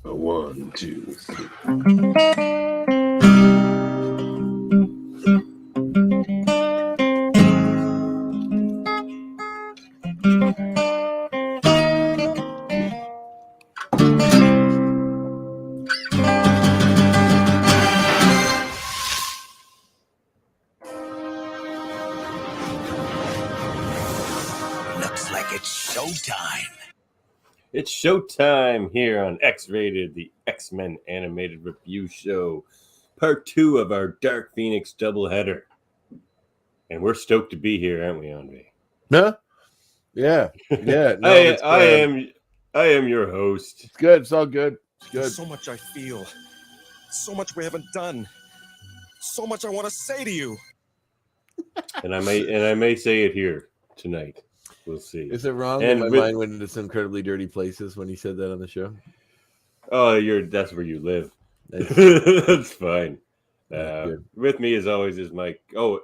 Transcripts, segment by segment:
One, two, three. Looks like it's showtime. It's showtime here on X-Rated, the X-Men animated review show, part 2 of our Dark Phoenix doubleheader. And we're stoked to be here, aren't we, Andre? Huh? Yeah. No, I am your host. It's good. It's all good. It's good. There's so much I feel. So much we haven't done. So much I want to say to you. And I may say it here tonight. We'll see. Is it wrong And that my mind went into some incredibly dirty places when you said that on the show? Oh, that's where you live. That's fine. With me, as always, is Mike. Oh,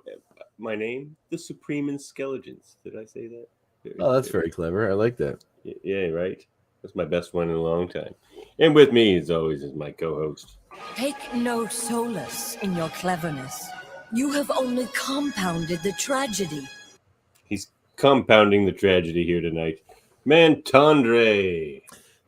my name? The Supreme Intelligence. Did I say that? Oh, that's very clever. I like that. Yeah, right? That's my best one in a long time. And with me, as always, is my co-host. Take no solace in your cleverness. You have only compounded the tragedy. He's compounding the tragedy here tonight. Mantandre.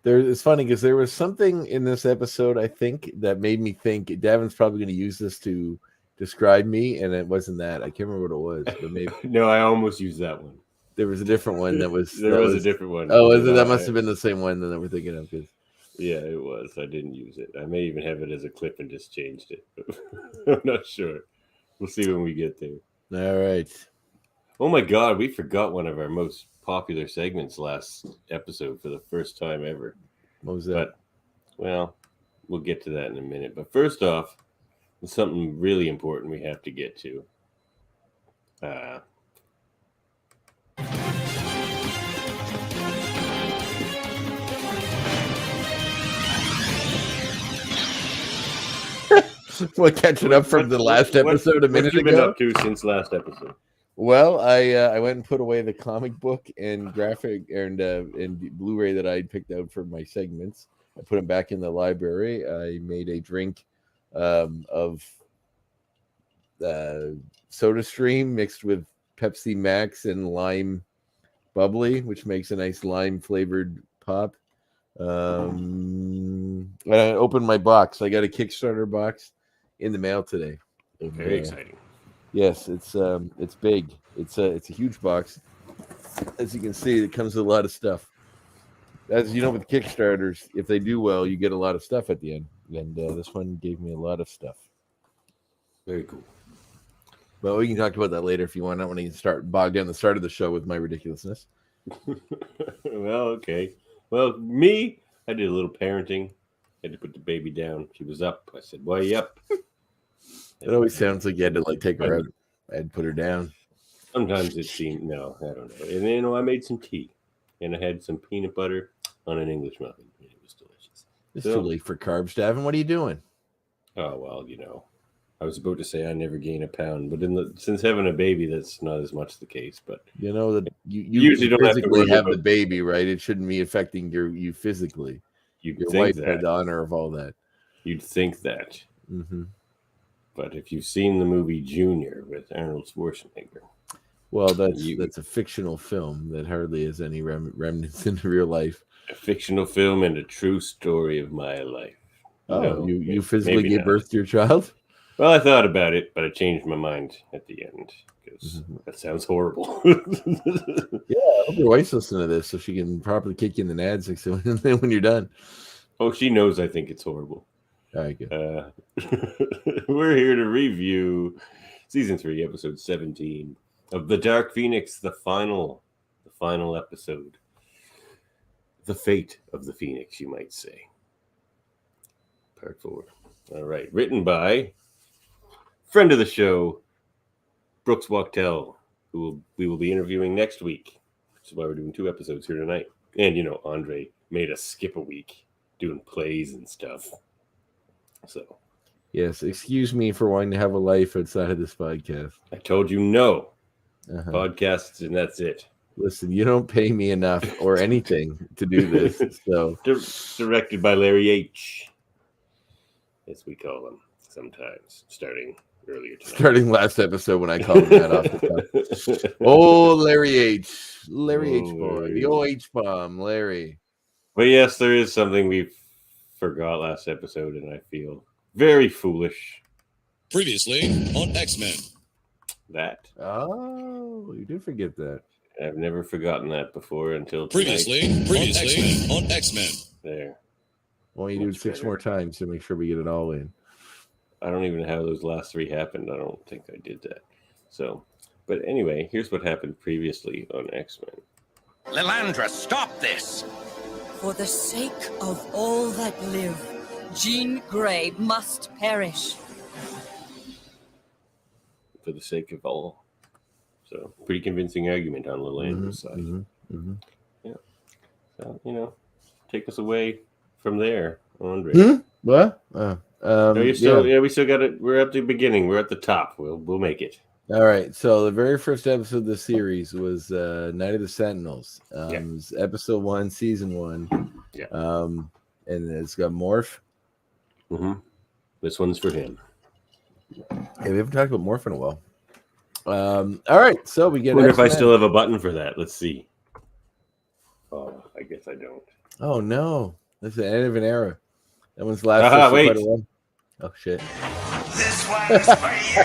It's funny because there was something in this episode, I think, that made me think Davin's probably going to use this to describe me, and it wasn't that. I can't remember what it was, but maybe. No, I almost used that one. There was a different one that was. There was a different one. Oh, was it? That must have been the same one that we're thinking of. Cause... Yeah, it was. I didn't use it. I may even have it as a clip and just changed it. I'm not sure. We'll see when we get there. All right. Oh my God, we forgot one of our most popular segments last episode for the first time ever. What was that? Well, we'll get to that in a minute. But first off, there's something really important we have to get to. What, catching up from the last episode a minute ago? What have you been up to since last episode? Well, I went and put away the comic book and graphic and Blu-ray that I picked out for my segments. I put them back in the library. I made a drink of Soda Stream mixed with Pepsi Max and lime bubbly, which makes a nice lime flavored pop. And I opened my box. I got a Kickstarter box in the mail today. Very exciting. Yes, it's big. It's a huge box. As you can see, it comes with a lot of stuff. As you know, with Kickstarters, if they do well, you get a lot of stuff at the end. And this one gave me a lot of stuff. Very cool. Well, we can talk about that later if you want. I don't want to start bog down the start of the show with my ridiculousness. Well, okay. Well, me, I did a little parenting. Had to put the baby down. She was up. I said, "Why you up?" It always sounds like you had to take her out and put her down. Sometimes it seemed, no, I don't know. And then I made some tea, and I had some peanut butter on an English muffin. It was delicious. It's too late for carbs, Davin. What are you doing? Oh well, I was about to say I never gain a pound, but since having a baby, that's not as much the case. But you know that you usually don't physically have the baby, right? It shouldn't be affecting you physically. Your wife had the honor of all that. You'd think that. Mm-hmm. But if you've seen the movie Junior with Arnold Schwarzenegger, well, that's a fictional film that hardly has any remnants in real life. A fictional film and a true story of my life. Oh, you physically gave birth to your child? Well, I thought about it, but I changed my mind at the end because that sounds horrible. Yeah, I hope your wife's listening to this so she can properly kick you in the nads when you're done. Oh, she knows I think it's horrible. All right, good. We're here to review Season 3, Episode 17 of The Dark Phoenix, the final episode. The Fate of the Phoenix, you might say. Part 4. All right. Written by friend of the show, Brooks Wachtel, who we will be interviewing next week. Which is why we're doing 2 episodes here tonight. And, Andre made us skip a week doing plays and stuff. So, yes, excuse me for wanting to have a life outside of this podcast. I told you no. Podcasts, and that's it. Listen, you don't pay me enough or anything to do this. So Directed by Larry H., as we call him sometimes, starting earlier tonight. starting last episode when I called him that off the top. Oh, Larry H. Larry H. boy. The old H bomb, Larry. But yes, there is something we forgot last episode, and I feel very foolish. Previously on X-Men. That. Oh, you did forget that. I've never forgotten that before until tonight. Previously on X-Men. There. Well, you do it 6 more times to make sure we get it all in. I don't even know how those last 3 happened. I don't think I did that. So, but anyway, here's what happened previously on X-Men. Lilandra, stop this! For the sake of all that live, Jean Grey must perish. For the sake of all. So, pretty convincing argument on Lilandra's side. Yeah. So, take us away from there, Andre. What? We still got it. We're at the beginning. We're at the top. We'll make it. All right. So the very first episode of the series was Night of the Sentinels. It was episode 1, season 1. Yeah. And it's got Morph. Mm-hmm. This one's for him. Hey, we haven't talked about Morph in a while. All right. So we get. I wonder if I still have a button for that. Let's see. Oh, I guess I don't. Oh no! That's the end of an era. That one's last. Wait. Quite a while. Oh shit! This one's for you,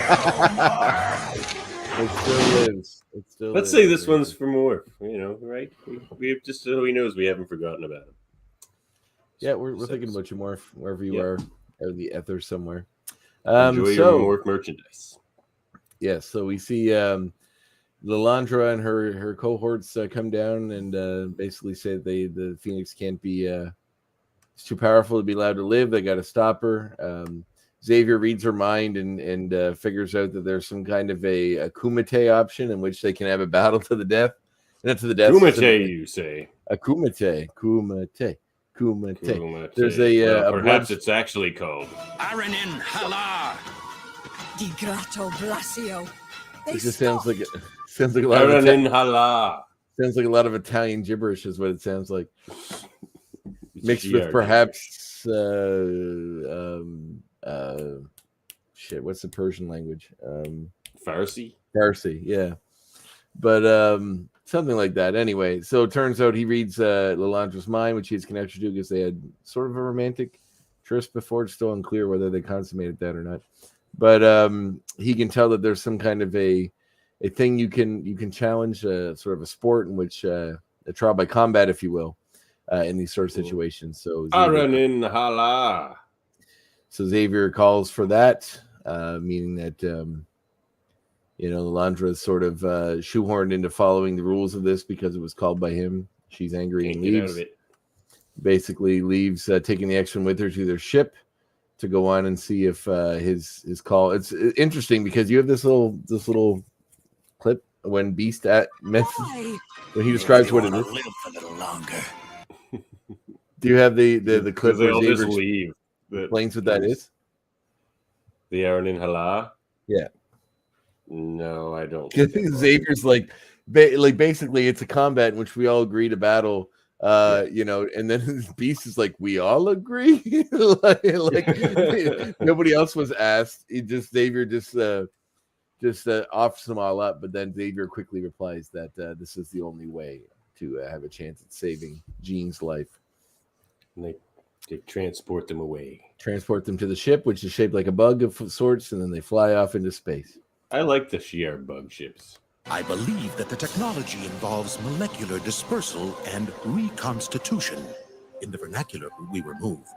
It still lives. Let's say this one's for more. Right? We just so he knows we haven't forgotten about him. Yeah, we're thinking about you, Morph, wherever you are, out in the ether somewhere. Enjoy your Morph merchandise. Yeah, so we see Lilandra and her cohorts come down and basically say the Phoenix can't be. It's too powerful to be allowed to live. They got to stop her. Xavier reads her mind and figures out that there's some kind of a kumite option in which they can have a battle to the death. Not to the death. Kumite, you say? A kumite. There's perhaps it's actually called Aranin Hala. Di Grato Blasio. It just sounds like a lot of Aranin Hala. Sounds like a lot of Italian gibberish is what it sounds like. Mixed with perhaps shit, what's the Persian language? Farsi, yeah. But something like that. Anyway, so it turns out he reads Lilandra's mind, which he's connected to because they had sort of a romantic tryst before. It's still unclear whether they consummated that or not. But he can tell that there's some kind of a thing you can challenge, sort of a sport in which a trial by combat, if you will, in these sort of situations. So Aranin Hala. So Xavier calls for that, meaning that Lilandra is sort of shoehorned into following the rules of this because it was called by him. She's angry and leaves. Basically leaves, taking the X-Men with her to their ship to go on and see if his call. It's interesting because you have this little clip when Beast when he describes what it is. Live a little longer. Do you have the clip where Xavier leave? Explains what that is? The Aranin Hala? Yeah. No, I don't. Xavier's basically it's a combat in which we all agree to battle. And then Beast is like, we all agree. Nobody else was asked. Xavier just offers them all up, but then Xavier quickly replies that this is the only way to have a chance at saving Jean's life. And they transport them away. Transport them to the ship, which is shaped like a bug of sorts, and then they fly off into space. I like the Shi'ar bug ships. I believe that the technology involves molecular dispersal and reconstitution. In the vernacular, we were moved.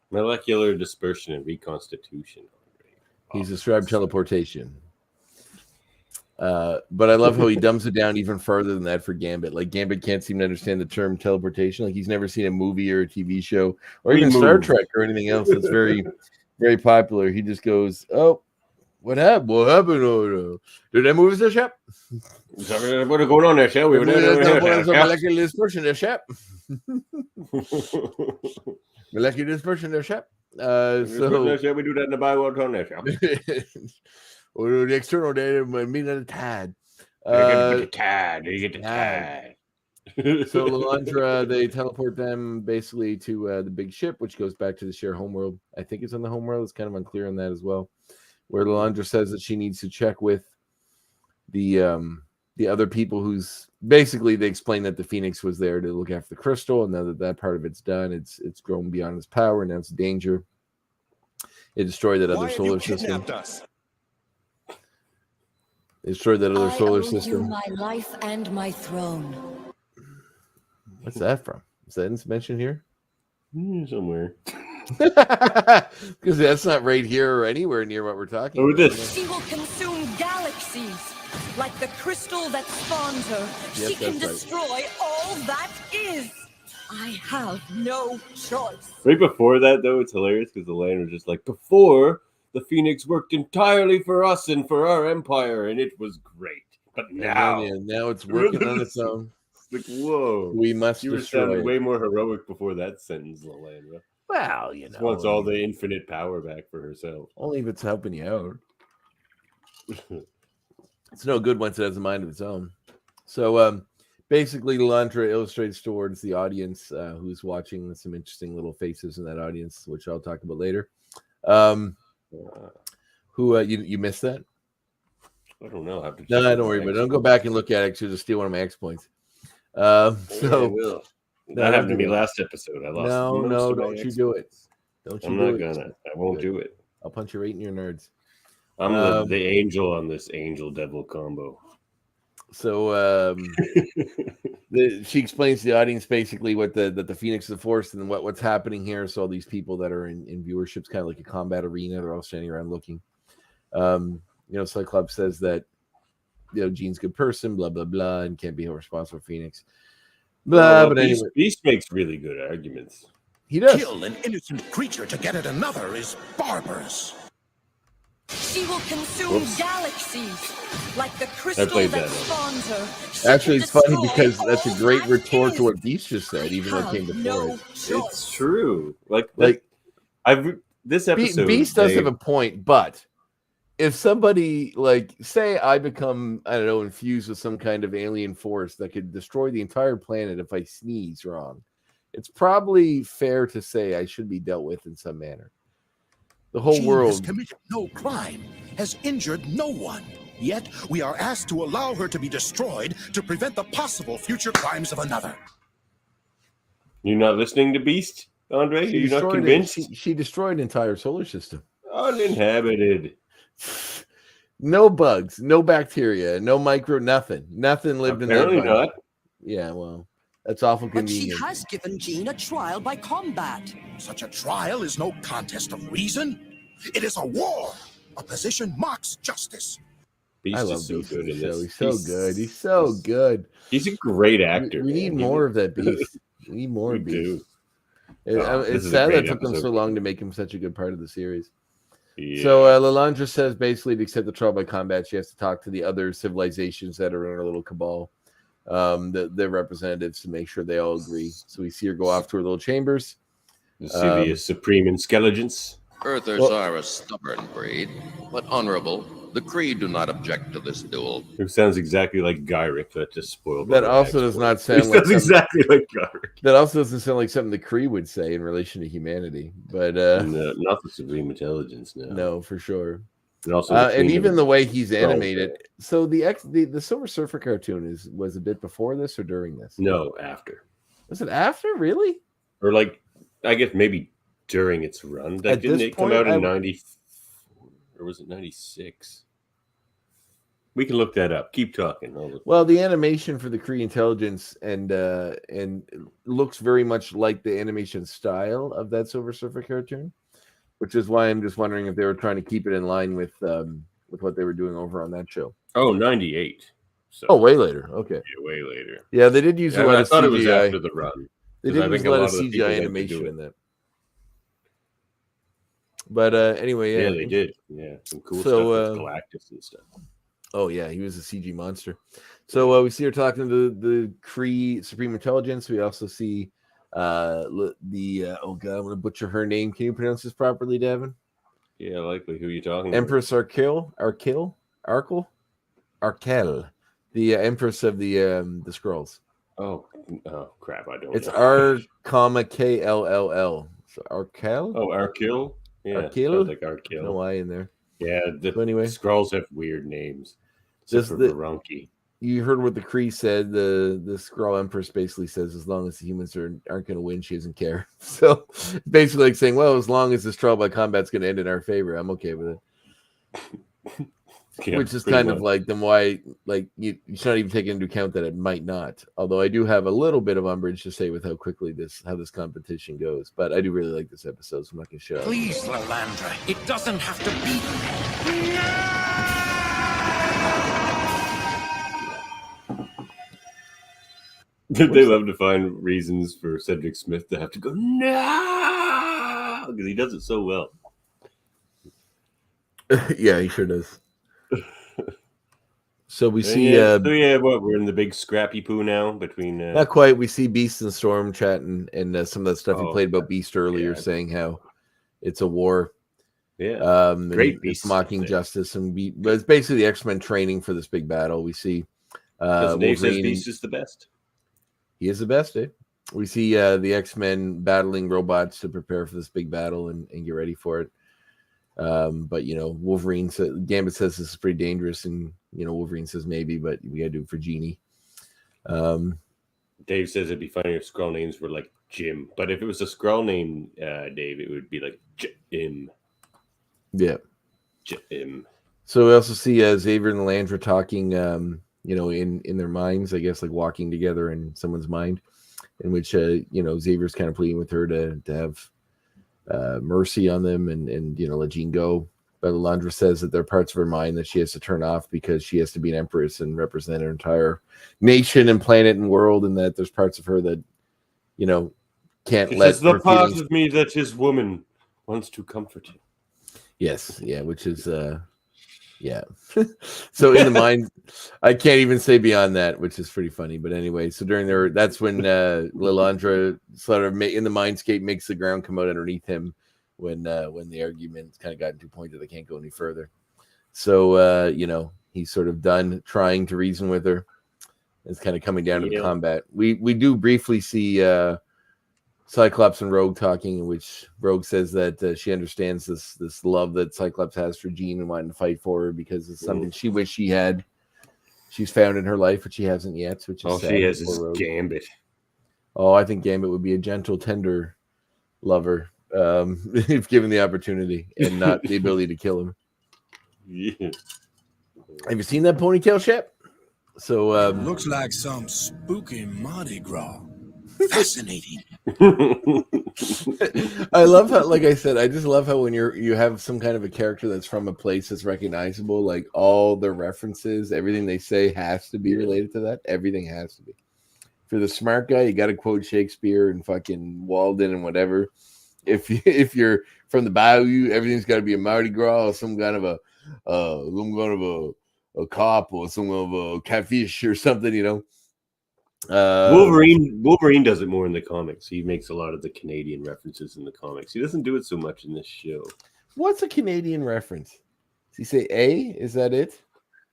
Molecular dispersion and reconstitution. He's described teleportation. But I love how he dumbs it down even further than that for Gambit. Like, Gambit can't seem to understand the term teleportation. Like, he's never seen a movie or a TV show or even Star Trek or anything else that's very, very popular. He just goes, oh, what happened? What happened? Oh, did they move the ship? What's going on there, shall we? Molecular dispersion, the ship. Molecular dispersion, the ship. Shall we do that in the Bible on there, shall we? Or the external data mean at a tad. You get the tad. You get the tad. So Lalandra, they teleport them basically to the big ship, which goes back to the shared homeworld. I think it's on the homeworld. It's kind of unclear on that as well. Where Lalandra says that she needs to check with the other people who's basically they explain that the Phoenix was there to look after the crystal, and now that part of it's done, it's grown beyond its power, and now it's a danger. It destroyed that other solar system. Us? It destroyed that other solar I owe system. you my life and my throne. What's that from? Is that mentioned here? Somewhere. Because that's not right here or anywhere near what we're talking about. This. She will consume galaxies like the crystal that spawns her. Yes, she can that's right. destroy all that is. I have no choice. Right before that, though, it's hilarious because the land was just like, before, the Phoenix worked entirely for us and for our empire, and it was great. But now, now it's working on its own. Like, whoa. We must You were destroy sounding it. way more heroic before that sentence, Lalandra. Well, She wants all the infinite power back for herself. only if it's helping you out. It's no good once it has a mind of its own. So basically, Lalandra illustrates towards the audience who's watching some interesting little faces in that audience, which I'll talk about later. Who you missed that? I don't know. I have to No, check don't worry, my but X. don't go back and look at it. You'll just steal one of my X points. I So will. No, That happened to don't me do that. last episode. I lost. no, most of my don't you X do it. points. Don't you I'm do not it. gonna. I won't do it. I'll punch you right in your nerds. I'm Um, the angel on this angel devil combo. So she explains to the audience basically what the Phoenix is the force and what's happening here. So all these people that are in viewership's kind of like a combat arena. They're all standing around looking. Cyclops says that Jean's a good person, blah blah blah, and can't be held responsible for Phoenix. Blah, but Beast, anyway, Beast makes really good arguments. he does. Kill an innocent creature to get at another is barbarous. She will consume galaxies like the crystal played that that. spawns her. She Actually, can it's funny destroy because that's a all great that retort is. to what Beast just said, even though it came Have before no it. choice. It's true. Like this Be- episode. Beast does have a point, but if somebody say I become, I don't know, infused with some kind of alien force that could destroy the entire planet if I sneeze wrong, it's probably fair to say I should be dealt with in some manner. The whole Jean has world. committed no crime, has injured no one. Yet we are asked to allow her to be destroyed to prevent the possible future crimes of another. You're not listening to Beast, Andre? Are you not destroyed convinced? she destroyed an entire solar system. Uninhabited. No bugs, no bacteria, no nothing. Nothing lived Apparently in that bug. not. Yeah, well, that's awful But she convenient. has given Jean a trial by combat. Such a trial is no contest of reason. It is a war. A position mocks justice. Beast I love is so Beast good in in the show. this. He's so good. He's so good. He's a great actor. We need man. more of that Beast. We need more We of Beast. do. Oh, this It's is a sad that great it took them episode. so long to make him such a good part of the series. Yeah. So Lalandra says basically to accept the trial by combat, she has to talk to the other civilizations that are in her little cabal, their representatives, to make sure they all agree. So we see her go off to her little chambers. You see the supreme intelligence. Earthers are a stubborn breed, but honorable. The Kree do not object to this duel. Who sounds exactly like Gyrick. That just spoiled. That all also the does X not for sound us. like Sounds exactly like Gyrick. That also doesn't sound like something the Kree would say in relation to humanity. But No, not the supreme intelligence. no, for sure. And also, And even the way he's Strong animated. So the Silver Surfer cartoon was a bit before this or during this? No, after. Was it after? Really? Or I guess maybe during its run. At Didn't this it come point, out in 94? Or was it 96? We can look that up. Keep talking. Well, the animation for the Kree intelligence and looks very much like the animation style of that Silver Surfer cartoon, which is why I'm just wondering if they were trying to keep it in line with what they were doing over on that show. Oh, 98. So, Oh, way later. Okay. yeah, way later. Yeah, they did use a lot I of thought CGI. it was after the run. They 'Cause I did use think a lot of of the people CGI like to animation do it. in that. But anyway, Yeah, they did. Yeah, some cool So, stuff with Galactus and stuff. Oh yeah, he was a CG monster. So we see her talking to the Kree Supreme Intelligence. We also see oh god, I'm gonna butcher her name. Can you pronounce this properly, Davan? Yeah, likely. Who are you talking Empress Arkel. The Empress of the Skrulls. Oh crap! I don't. It's know. R, KLLL. So Arkel. Oh, Arkil. Yeah, Arkil? sounds like Arkil. No I in there. Yeah, the So anyway, Skrulls have weird names. Except for Varonki. You heard what the Kree said. The Skrull Empress basically says, as long as the humans aren't going to win, she doesn't care. So basically, like saying, well, as long as this trial by combat's going to end in our favor, I'm okay with it. Yeah, which is kind of like, then why, like, you should not even take into account that it might not. Although I do have a little bit of umbrage to say with how quickly this competition goes. But I do really like this episode, so I'm not going to show. Please, Lalandra, it doesn't have to be. They love to find reasons for Cedric Smith to have to go no, because he does it so well. Yeah, he sure does. So we see. What we're in the big scrappy poo now between. Not quite. We see Beast and Storm chatting, and some of that stuff he played about Beast earlier, saying how it's a war. Yeah, great Beast mocking justice, but it's basically the X-Men training for this big battle. We see. Dave says Beast is the best. He is the best, eh? We see the X-Men battling robots to prepare for this big battle and get ready for it. But Wolverine says, Gambit says this is pretty dangerous, and Wolverine says maybe, but we gotta do it for Genie. Dave says it'd be funny if Skrull names were like Jim, but if it was a Skrull name, Dave, it would be like Jim. Yeah, Jim. So we also see Xavier and Landra talking, in their minds, I guess, like walking together in someone's mind, in which Xavier's kind of pleading with her to have mercy on them and let Jean go. But Lalandra says that there are parts of her mind that she has to turn off because she has to be an empress and represent her entire nation and planet and world, and that there's parts of her that can't let the part of me that is woman wants to comfort you. Yes, yeah, which is yeah. So in the mind, I can't even say beyond that, which is pretty funny. But anyway, so that's when Lalandra sort of in the mindscape makes the ground come out underneath him when the argument kind of gotten to a point that they can't go any further. So he's sort of done trying to reason with her. It's kind of coming down to the combat. We do briefly see Cyclops and Rogue talking, in which Rogue says that she understands this love that Cyclops has for Jean and wanting to fight for her because it's something she wished she had. She's found in her life, but she hasn't yet. Which is she has is Gambit. Oh, I think Gambit would be a gentle, tender lover if given the opportunity and not the ability to kill him. Yeah. Have you seen that ponytail, Shep? So looks like some spooky Mardi Gras. Fascinating. I love how, like I said, I just love how when you have some kind of a character that's from a place that's recognizable, like all the references, everything they say has to be related to that. Everything has to be. If you're the smart guy, you got to quote Shakespeare and fucking Walden and whatever. If you're from the Bayou, everything's got to be a Mardi Gras or some kind of a cop or some kind of a catfish or something, Wolverine does it more in the comics. He makes a lot of the Canadian references in the comics. He doesn't do it so much in this show. What's a Canadian reference? Does he say A? Is that it?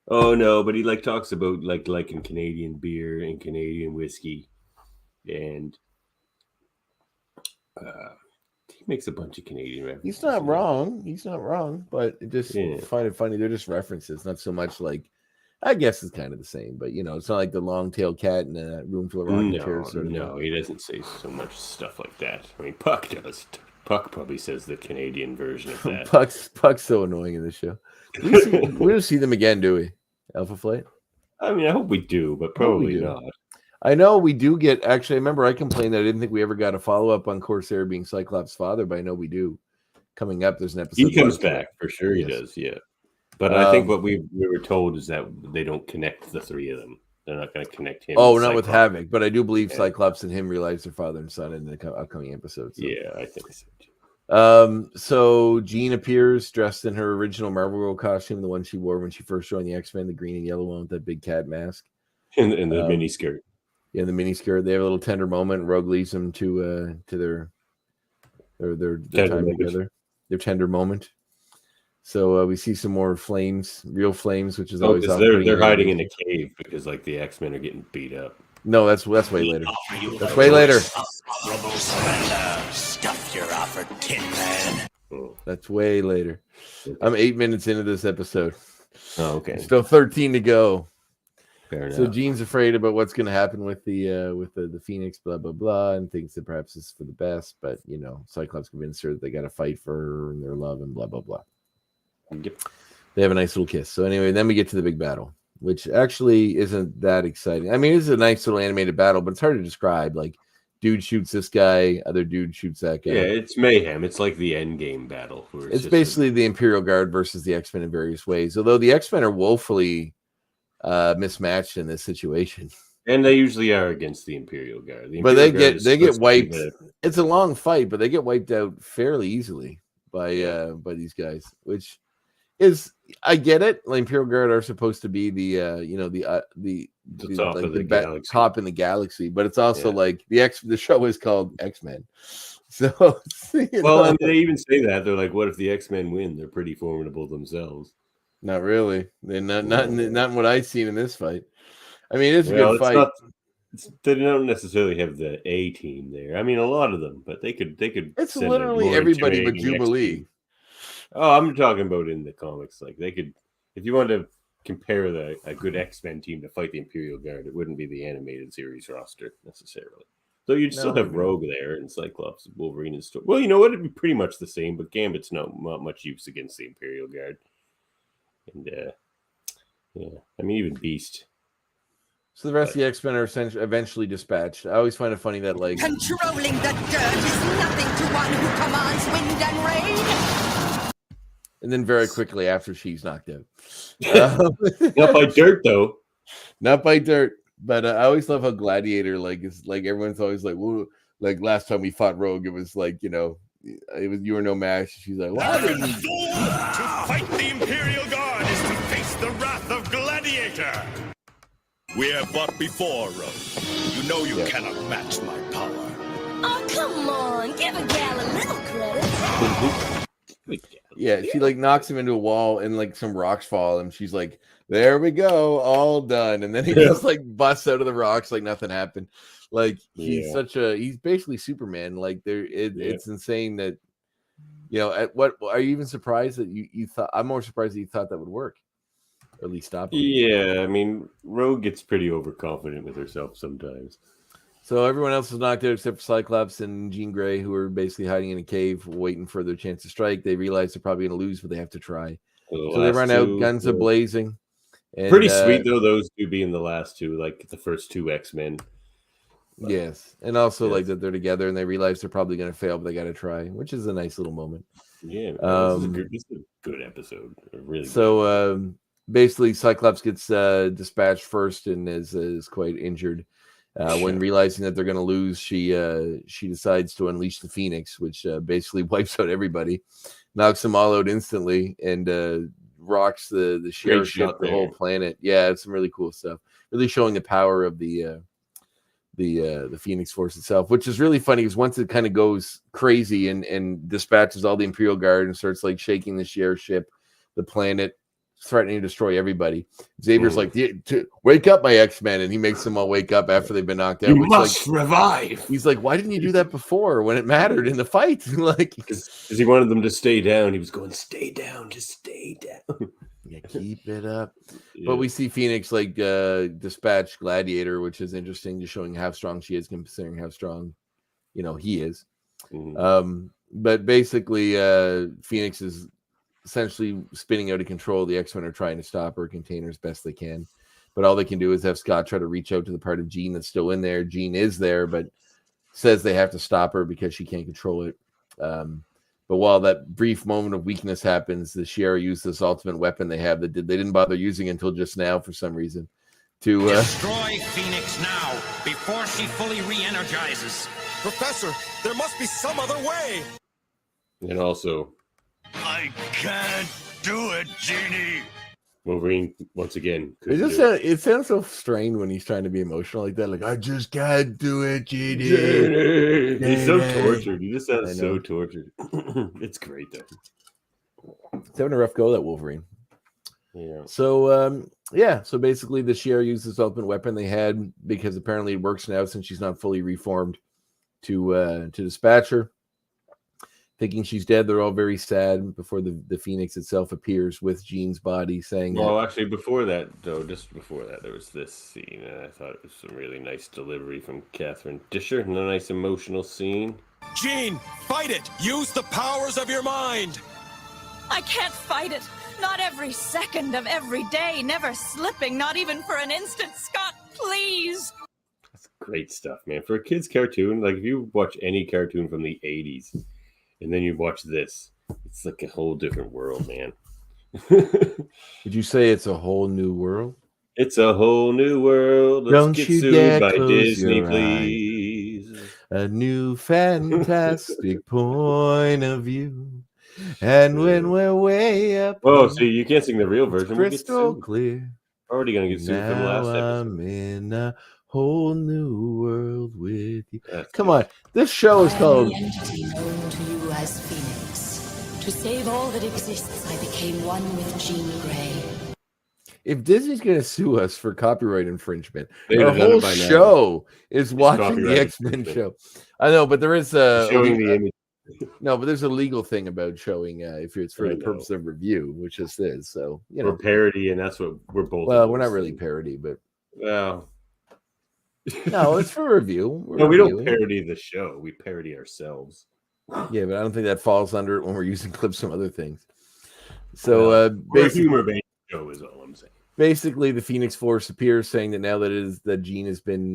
Oh no, but he talks about liking Canadian beer and Canadian whiskey, and he makes a bunch of Canadian references. He's not wrong, but it just find it funny. They're just references, not so much like. I guess it's kind of the same, but it's not like the long-tailed cat in a room full of rocking chairs. No, he doesn't say so much stuff like that. I mean, Puck does. Puck probably says the Canadian version of that. Puck's so annoying in this show. We don't see them again, do we? Alpha Flight? I mean, I hope we do, but probably not. I know we do get. Actually, I remember I complained that I didn't think we ever got a follow-up on Corsair being Cyclops' father, but I know we do. Coming up, there's an episode. He comes back for sure. He does, yeah. But I think what we were told is that they don't connect the three of them. They're not going to connect him. Oh, not with Havoc, but I do believe Cyclops and him realize their father and son in the upcoming episodes. So. Yeah, I think so too. So Jean appears dressed in her original Marvel Girl costume, the one she wore when she first joined the X-Men, the green and yellow one with that big cat mask. And the mini skirt. Yeah, the mini skirt. They have a little tender moment. Rogue leads them to their time together. Their tender moment. So we see some more flames, real flames, which is Oh, always because they're hiding in a cave because like the X-Men are getting beat up. No, that's way later. That's way later. Stuff your offer, Tin Man. That's way later. I'm 8 minutes into this episode. Oh, okay. Still 13 to go. Fair enough. So Jean's afraid about what's going to happen with the Phoenix, blah blah blah, and thinks that perhaps it's for the best. But Cyclops convinced her that they got to fight for her and their love and blah blah blah. Yep. They have a nice little kiss. So anyway, then we get to the big battle, which actually isn't that exciting. I mean, it's a nice little animated battle, but it's hard to describe. Like, dude shoots this guy, other dude shoots that guy. Yeah, it's mayhem. It's like the end game battle. It's basically the Imperial Guard versus the X-Men in various ways. Although the X-Men are woefully mismatched in this situation, and they usually are against the Imperial Guard. But they get wiped. It's a long fight, but they get wiped out fairly easily by these guys, which is, I get it. The Imperial Guard are supposed to be the top of the galaxy. Top in the galaxy, but it's also like the show is called X-Men. So well, they even say that they're like, what if the X-Men win? They're pretty formidable themselves. Not really. They're not in what I've seen in this fight. I mean, it's a good fight. They don't necessarily have the A team there. I mean, a lot of them, but they could. It's literally everybody but Jubilee. Oh, I'm talking about in the comics. Like they could, if you want to compare a good X-Men team to fight the Imperial Guard, it wouldn't be the animated series roster necessarily. So you'd still have Rogue there and Cyclops, Wolverine, and Storm. Well, you know what? It'd be pretty much the same, but Gambit's not much use against the Imperial Guard. And I mean, even Beast. So the rest of the X-Men are eventually dispatched. I always find it funny that controlling the dirt is nothing to one who commands wind and rain. And then very quickly after she's knocked out. Not by dirt though. Not by dirt. But I always love how Gladiator is like everyone's always like, well, like last time we fought Rogue, it was like it was you were no match. She's like, why didn't you? To fight the Imperial Guard is to face the wrath of Gladiator. We have fought before, Rogue. You know you cannot match my power. Oh, come on. Give a gal a little credit. Yeah, she knocks him into a wall and some rocks fall and she's like, there we go, all done. And then he just busts out of the rocks like nothing happened. He's basically Superman. It's insane that are you even surprised that you thought? I'm more surprised that you thought that would work, or at least stop him. Yeah, I mean, Rogue gets pretty overconfident with herself sometimes. So everyone else is knocked out except for Cyclops and Jean Grey, who are basically hiding in a cave, waiting for their chance to strike. They realize they're probably going to lose, but they have to try. So they run out, guns are blazing. And, pretty sweet though, those two being the last two, like the first two X-Men. Yes, and also that they're together and they realize they're probably going to fail, but they got to try, which is a nice little moment. Yeah, this is a good episode. Really. So basically, Cyclops gets dispatched first and is quite injured. When realizing that they're going to lose, she decides to unleash the Phoenix, which basically wipes out everybody, knocks them all out instantly, and rocks the share ship, the whole planet. Yeah, it's some really cool stuff. Really showing the power of the Phoenix Force itself, which is really funny because once it kind of goes crazy and dispatches all the Imperial Guard and starts shaking the share ship, the planet, threatening to destroy everybody. Xavier's like, wake up, my X-Men, and he makes them all wake up after they've been knocked out. You must revive. He's like, why didn't you do that before when it mattered in the fight? Because he wanted them to stay down. He was going, stay down, just stay down. Yeah, keep it up. Yeah. But we see Phoenix dispatch Gladiator, which is interesting, just showing how strong she is, considering how strong, he is. Mm-hmm. But basically, Phoenix is essentially spinning out of control. The X-Men are trying to stop her, contain her as best they can, but all they can do is have Scott try to reach out to the part of Jean that's still in there. Jean is there, but says they have to stop her because she can't control it. But while that brief moment of weakness happens, the Shi'ar use this ultimate weapon they have that they didn't bother using until just now for some reason. To destroy Phoenix now before she fully re-energizes. Professor, there must be some other way. And also, I can't do it, Genie. Wolverine, once again. It sounds so strained when he's trying to be emotional like that. Like, I just can't do it, Genie. He's so tortured. He just sounds so tortured. It's great, though. It's having a rough go, that Wolverine. Yeah. So so basically the Shi'ar used this ultimate weapon they had because apparently it works now since she's not fully reformed to dispatch her. Thinking she's dead, they're all very sad before the Phoenix itself appears with Jean's body, saying, Well, actually, before that, though, just before that, there was this scene, and I thought it was some really nice delivery from Catherine Disher, and a nice emotional scene. Jean, fight it! Use the powers of your mind! I can't fight it. Not every second of every day, never slipping, not even for an instant. Scott, please. That's great stuff, man. For a kid's cartoon, like if you watch any cartoon from the 80s, and then you watch this, it's like a whole different world, man. Would you say it's a whole new world? It's a whole new world. Let's Don't get you sued dare by close Disney, your please. A new fantastic point of view. And when we're way up, Oh, see, you can't sing the real version. crystal clear. Already gonna get sued from last episode. I'm in a whole new world with you. Come on, this show is called. I am the entity known to you as Phoenix. To save all that exists, I became one with Jean Grey. If Disney's going to sue us for copyright infringement, They'd our have done it whole by now. show is watching the copyright X-Men show. I know, but there is Showing the image. no, but there's a legal thing about showing if it's for I the know. purpose of review, which this is. So you We're know, parody, and that's what we're both. well, of we're not those really things. parody, but Well, no, it's for review. no, we don't parody the show. We parody ourselves. Yeah, but I don't think that falls under it when we're using clips from other things. So We're a humor-based show, is all I'm saying. Basically, the Phoenix Force appears, saying that now that Jean has been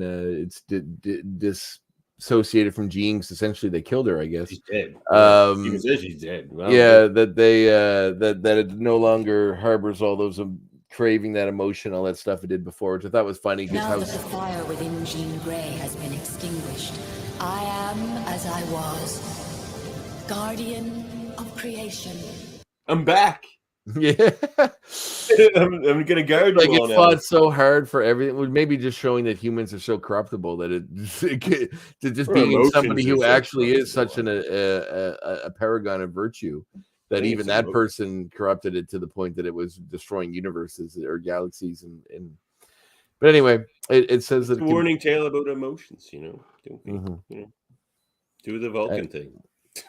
dissociated from Jean, because essentially they killed her. I guess She's dead. Even says she's dead. Well, yeah, that they that it no longer harbors all those craving, that emotion, all that stuff it did before, which I thought was funny. Now that the fire within Jean Grey has been extinguished, I am as I was, guardian of creation. I'm back. Yeah, I'm gonna guard like you all it now. fought so hard for everything. Maybe just showing that humans are so corruptible that to just Our being emotions somebody are who so actually is corruptible. such a paragon of virtue, that think even it's that emo- person corrupted it to the point that it was destroying universes or galaxies. And but anyway, it says that It's a warning tale about emotions. You know, don't be, Mhm. you know, do the Vulcan thing.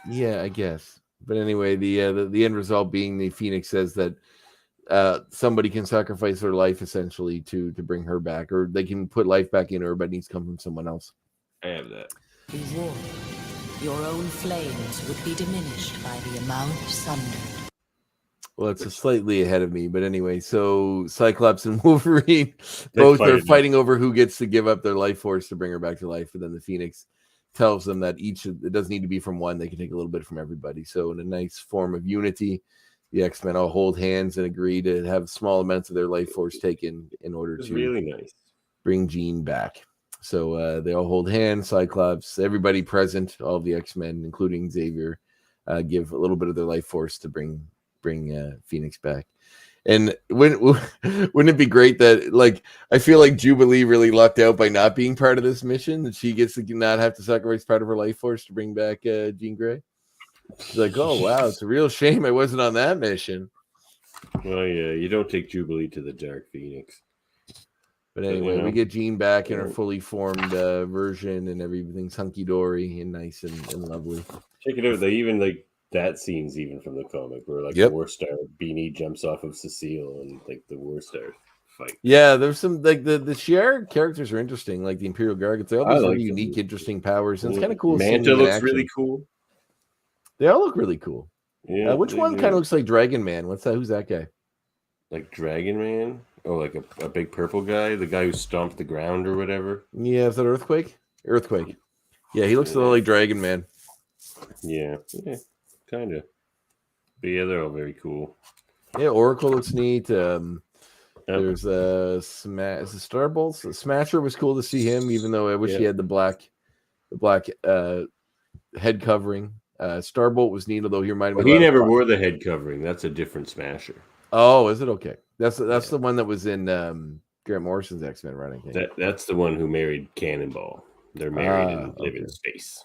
Yeah, I guess. But anyway, the end result being the Phoenix says that somebody can sacrifice their life essentially to bring her back, or they can put life back in her, but it needs to come from someone else. I have that. In war, your own flames would be diminished by the amount sundered. Well, it's slightly ahead of me, but anyway, so Cyclops and Wolverine both fight are it fighting over who gets to give up their life force to bring her back to life, and then the Phoenix tells them that it doesn't need to be from one; they can take a little bit from everybody. So, in a nice form of unity, the X-Men all hold hands and agree to have small amounts of their life force taken in order It's to really nice. bring Jean back. So they all hold hands. Cyclops, everybody present, all the X-Men, including Xavier, give a little bit of their life force to bring Phoenix back. And wouldn't it be great that, like, I feel like Jubilee really lucked out by not being part of this mission, that she gets to not have to sacrifice part of her life force to bring back Jean Grey. She's like, oh wow, it's a real shame I wasn't on that mission. Well, yeah, you don't take Jubilee to the Dark Phoenix. But anyway, you know, we get Jean back in her fully formed version, and everything's hunky dory and nice and lovely. check it out. They even like that scene's even from the comic where like Yep. the War Star Beanie jumps off of Cecile and like the War Star fight. Yeah, there's some like the Shi'ar characters are interesting, like the Imperial Guard. They all I have like really them. unique, interesting powers, and it's kind of cool. seeing Manta them in looks action. really cool. They all look really cool. Yeah, Which they one do. kind of looks like Dragon Man? What's that? Who's that guy? Like Dragon Man? Oh, like a big purple guy? The guy who stomped the ground or whatever? Yeah, is that Earthquake? Earthquake. Yeah, he looks a little like Dragon Man. Yeah, kind of. But yeah, they're all very cool. Yeah, Oracle looks neat. There's is it Starbolts? Smasher was cool to see him, even though I wish he had the black head covering. Starbolt was neat, although he reminded me. He never wore the head covering. That's a different Smasher. Oh, is it okay? That's the one that was in Grant Morrison's X-Men run, I think. That's the one who married Cannonball. They're married and live in space.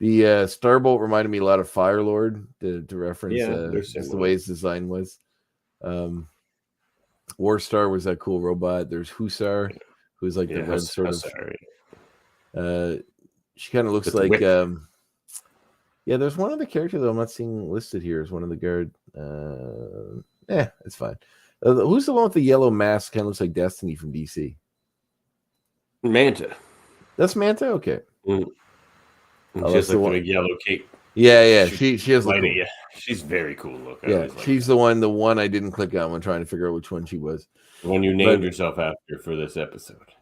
The Starbolt reminded me a lot of Firelord to reference just the way his design was. Warstar was that cool robot. There's Hussar, who's like the red sort of. She kind of looks like. There's one other character that I'm not seeing listed here as one of the guard. It's fine. Who's the one with the yellow mask? Kind of looks like Destiny from DC. Manta. That's Manta. Okay. Just like a yellow cape. Yeah. She has she's very cool looking. Yeah, she's the one I didn't click on when trying to figure out which one she was. The one you named yourself after for this episode.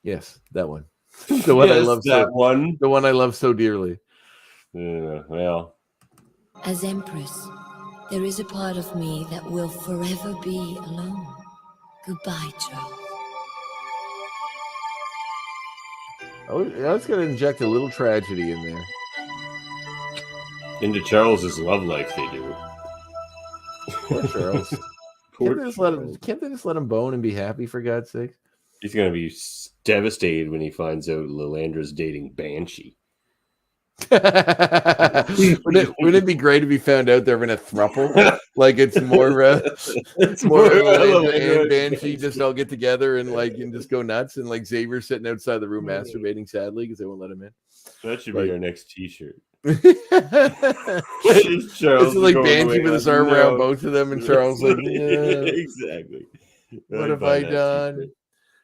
Yes, that one. The one I love the one I love so dearly. Yeah, well. As Empress, there is a part of me that will forever be alone. Goodbye, Charles. I was going to inject a little tragedy in there. Into Charles's love life, they do. Poor Charles. Can't they just let him bone and be happy, for God's sake? He's going to be devastated when he finds out Lilandra's dating Banshee. Wouldn't it be great if he found out they're in a throuple? Like it's more and Banshee just all get together and just go nuts, and like Xavier sitting outside the room masturbating sadly because they won't let him in. That should be our next T-shirt. It's like Banshee with his arm around both of them, and Charles like, exactly. What have I done?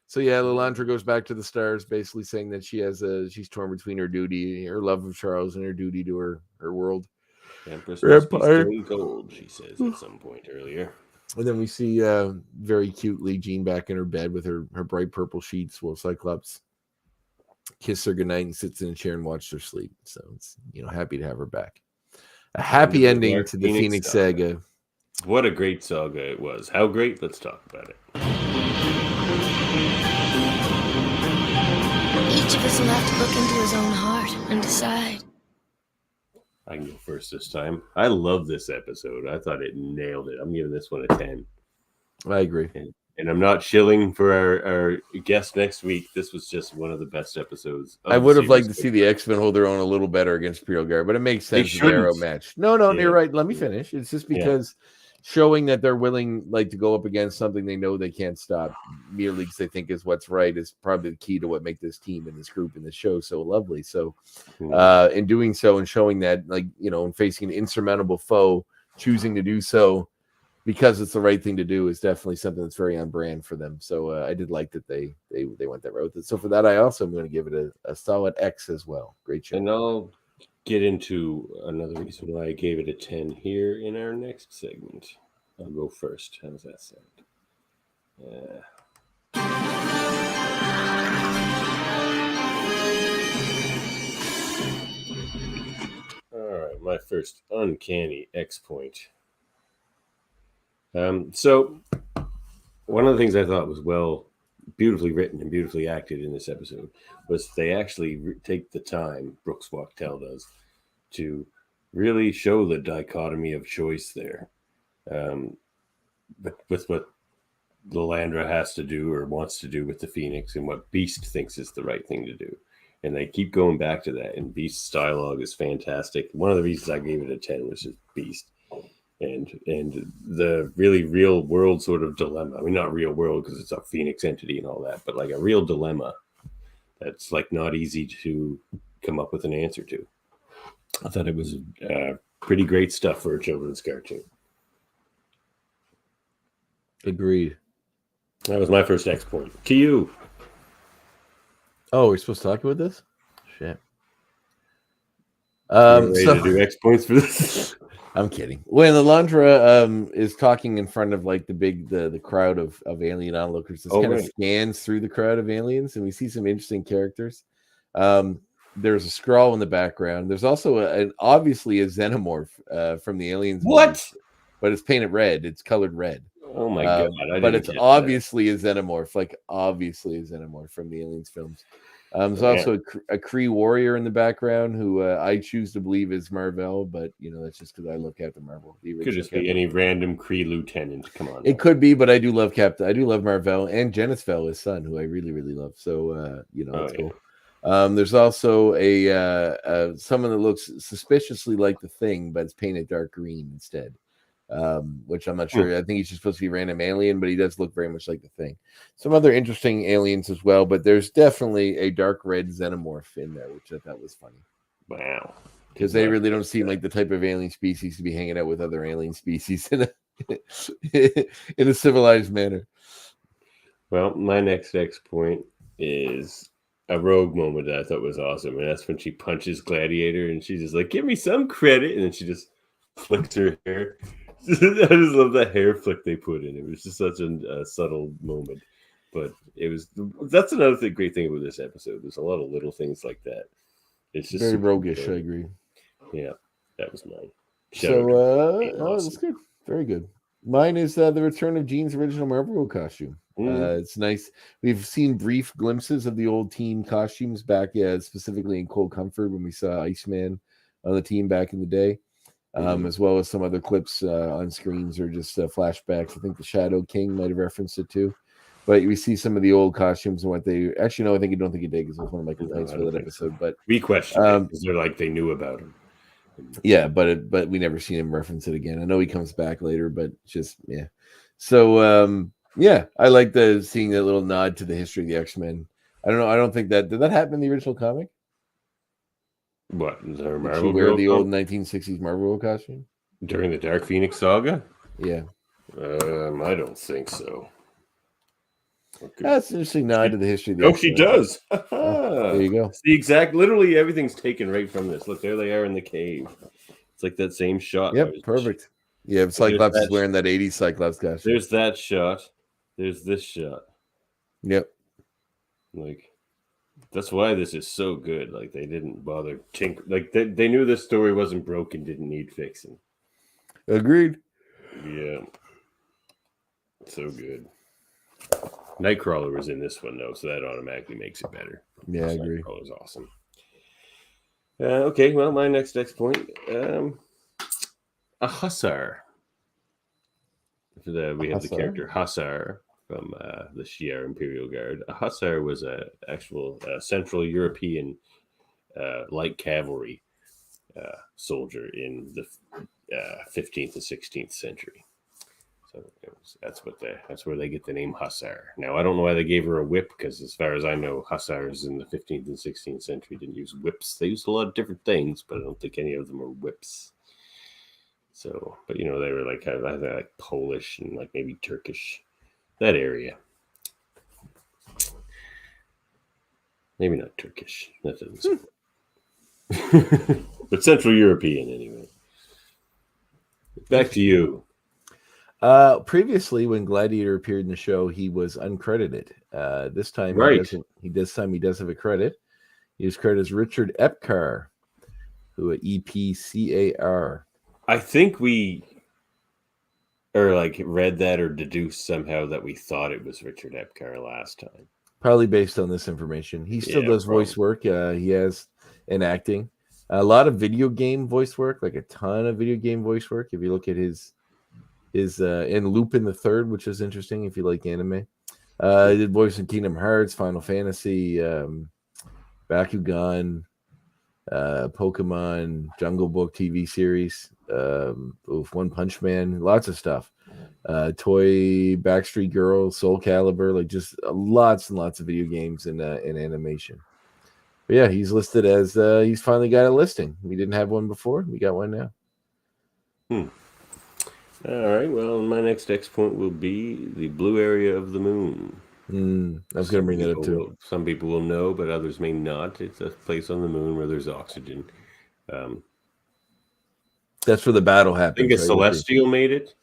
So yeah, Lilandra goes back to the stars, basically saying that she's torn between her duty, her love of Charles, and her duty to her world. Empress must be stone cold, she says at some point earlier. And then we see very cutely Jean back in her bed with her bright purple sheets, while Cyclops kiss her goodnight and sits in a chair and watches her sleep. So it's happy to have her back. A happy ending to the Phoenix saga. What a great saga it was. How great? Let's talk about it. Each of us will have to look into his own heart and decide. I can go first this time. I love this episode. I thought it nailed it. I'm giving this one a 10. I agree. And I'm not shilling for our guest next week. This was just one of the best episodes. I would have liked to see the X-Men hold their own a little better against Imperial Guard, but it makes sense in the Arrow match. No, you're right. Let me finish. It's just because showing that they're willing to go up against something they know they can't stop merely because they think is what's right is probably the key to what make this team and this group and this show so lovely. So in doing so and showing that in facing an insurmountable foe, choosing to do so because it's the right thing to do is definitely something that's very on brand for them. So I did like that they went that route. So for that, I also am going to give it a solid X as well. Great show. And I'll get into another reason why I gave it a 10 here in our next segment. I'll go first. How does that sound? All right, my first uncanny X point. So one of the things I thought was beautifully written and beautifully acted in this episode was they actually take the time, Brooks Wachtel does, to really show the dichotomy of choice there. But with what Lilandra has to do or wants to do with the Phoenix and what Beast thinks is the right thing to do. And they keep going back to that. And Beast's dialogue is fantastic. One of the reasons I gave it a 10 was just Beast. And the really real world sort of dilemma. I mean, not real world because it's a Phoenix entity and all that, but like a real dilemma that's not easy to come up with an answer to. I thought it was pretty great stuff for a children's cartoon. Agreed. That was my first X point. To you. Oh, we're supposed to talk about this? Shit. Ready to do X points for this? I'm kidding. When Lilandra is talking in front of the crowd of alien onlookers, this kind of scans through the crowd of aliens, and we see some interesting characters. There's a Skrull in the background. There's also obviously a xenomorph from the aliens. What? Movies, but it's painted red. It's colored red. Oh my god! But it's obviously a xenomorph, obviously a xenomorph from the aliens films. There's also a Kree warrior in the background who I choose to believe is Marvel, but that's just because I love Captain Marvel. Could just be any random Kree lieutenant. Come on, it could be, but I do love Captain. I do love Marvel and Genisvel, his son, who I really, really love. So it's cool. There's also a someone that looks suspiciously like the Thing, but it's painted dark green instead. Which I'm not sure. I think he's just supposed to be a random alien, but he does look very much like the Thing. Some other interesting aliens as well, but there's definitely a dark red xenomorph in there, which I thought was funny. Wow. Because they really don't seem like the type of alien species to be hanging out with other alien species in a civilized manner. Well, my next X point is a rogue moment that I thought was awesome, and that's when she punches Gladiator, and she's just like, "Give me some credit," and then she just flicks her hair. I just love that hair flick they put in. It was just such a subtle moment, but that's another great thing about this episode. There's a lot of little things like that. It's just very roguish. I agree. Yeah, that was mine. That's good. Very good. Mine is the return of Jean's original Marvel costume. It's nice. We've seen brief glimpses of the old team costumes back, specifically in Cold Comfort when we saw Iceman on the team back in the day, as well as some other clips on screens or just flashbacks. I think the Shadow King might have referenced it too. But we see some of the old costumes and what they actually no. I don't think he did because it was one of my complaints for that episode. So. But we questioned it because they're like they knew about him. Yeah, but we never seen him reference it again. I know he comes back later, but just yeah. So I like seeing that little nod to the history of the X-Men. I don't know. I don't think did that happen in the original comic. What is there? Did she wear the old 1960s Marvel costume during the Dark Phoenix saga? Yeah. I don't think so. Okay. That's an interesting nod to the history of the X-Men. She does. There you go. It's literally everything's taken right from this. Look, there they are in the cave. It's like that same shot. Yep, perfect. Yeah, Cyclops is wearing that 80s Cyclops costume. There's that shot. There's this shot. Yep. Like, that's why this is so good. Like, they didn't bother they knew this story wasn't broken, didn't need fixing. Agreed. Yeah. So good. Nightcrawler was in this one, though, so that automatically makes it better. Yeah, I agree. Nightcrawler's awesome. Okay, well, my next point. A hussar. We have the character Hussar from the Shi'ar Imperial Guard. A hussar was an actual Central European light cavalry soldier in the 15th and 16th century. So that's where they get the name Hussar. Now, I don't know why they gave her a whip, because as far as I know, Hussars in the 15th and 16th century didn't use whips. They used a lot of different things, but I don't think any of them were whips. So, but they were like either like Polish and like maybe Turkish, that area. Maybe not Turkish. That doesn't sound but Central European anyway. Back to you. Previously, when Gladiator appeared in the show, he was uncredited. This time, he does have a credit. He was credited as Richard Epcar, who EPCAR. I think we read that or deduced somehow that we thought it was Richard Epcar last time. Probably based on this information. He still does voice work. He has an acting. A lot of video game voice work, like a ton of video game voice work. If you look at his in Lupin the Third, which is interesting if you like anime. He did voice in Kingdom Hearts, Final Fantasy, Bakugan, Pokemon, Jungle Book TV series, One Punch Man, lots of stuff. Toy, Backstreet Girls, Soul Calibur, like just lots and lots of video games and animation. But yeah, he's listed as he's finally got a listing. We didn't have one before. We got one now. All right. Well, my next X point will be the blue area of the moon. I was going to bring that up too. Some people will know, but others may not. It's a place on the moon where there's oxygen. That's where the battle happened. I think a Celestial made it.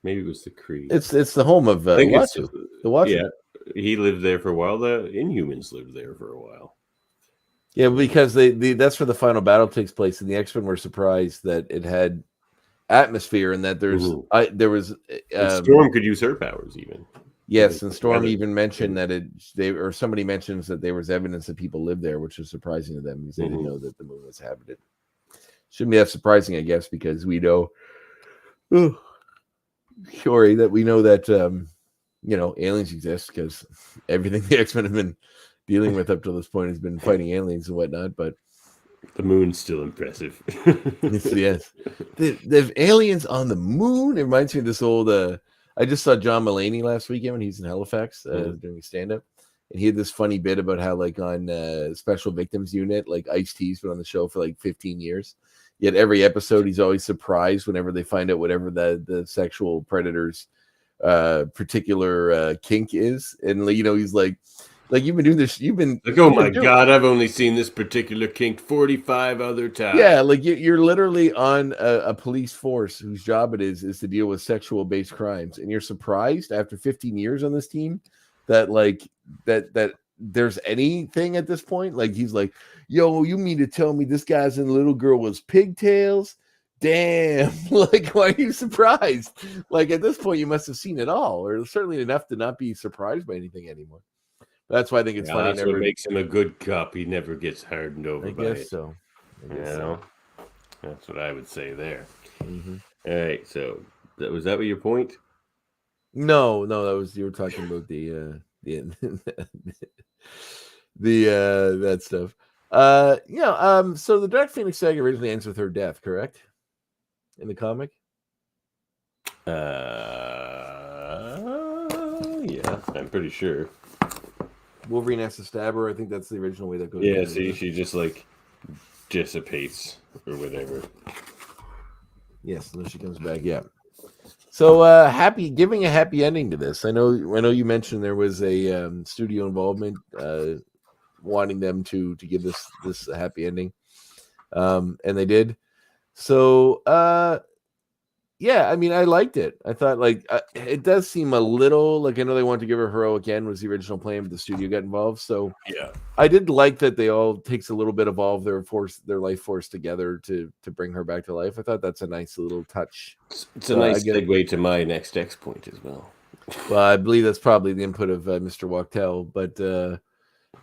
Maybe it was the Kree. It's the home of Uatu. The Uatu. Yeah, he lived there for a while. The Inhumans lived there for a while. Yeah, because that's where the final battle takes place, and the X-Men were surprised that it had atmosphere and that there was Storm could use her powers even. Yes, and Storm even mentioned that somebody mentions that there was evidence that people lived there, which was surprising to them because they didn't know that the moon was habited. Shouldn't be that surprising, I guess, because we know that we know that aliens exist because everything the X-Men have been dealing with up to this point has been fighting aliens and whatnot. But the moon's still impressive. Yes, the aliens on the moon. It reminds me of this old. I just saw John Mulaney last weekend when he's in Halifax doing stand up. And he had this funny bit about how, like, on Special Victims Unit, like, Ice-T's been on the show for like 15 years. Yet every episode, he's always surprised whenever they find out whatever the sexual predator's particular kink is. And, you know, he's like, you've been doing this. You've been like, oh my God, I've only seen this particular kink 45 other times. Yeah, like you're literally on a police force whose job it is to deal with sexual-based crimes. And you're surprised after 15 years on this team that that there's anything at this point. Like, he's like, yo, you mean to tell me this guy's and the little girl was pigtails? Damn. Like, why are you surprised? Like, at this point you must have seen it all, or certainly enough to not be surprised by anything anymore. That's why I think it's funny. That's what makes him a good cop. He never gets hardened over by it. I guess so. That's what I would say there. Mm-hmm. All right, so was that your point? No, that was, you were talking about the that stuff. So the Dark Phoenix saga originally ends with her death, correct? In the comic? Yeah, I'm pretty sure. Wolverine has to stab her. I think that's the original way that goes. Yeah, see, she just like dissipates or whatever. Yes, and then she comes back. Yeah. So giving a happy ending to this. I know you mentioned there was a studio involvement, wanting them to give this a happy ending, and they did. So yeah, I mean, I liked it. I thought, like, it does seem a little like, I know they wanted to give her heroic end was the original plan, but the studio got involved. So yeah, I did like that they all takes a little bit of all of their life force together to bring her back to life. I thought that's a nice little touch. It's a nice segue to my next X point as well. Well, I believe that's probably the input of Mr. Wachtel, but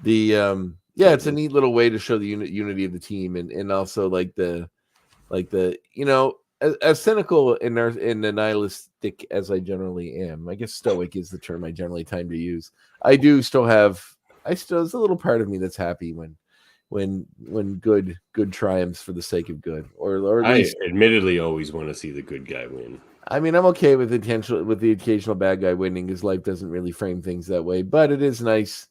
it's a neat little way to show the unity of the team, and also like the you know, as cynical and nihilistic as I generally am. I guess stoic is the term I generally tend to use. There's a little part of me that's happy when good triumphs for the sake of good, or at least, I admittedly always want to see the good guy win. I mean, I'm okay with the occasional bad guy winning, because life doesn't really frame things that way. But it is nice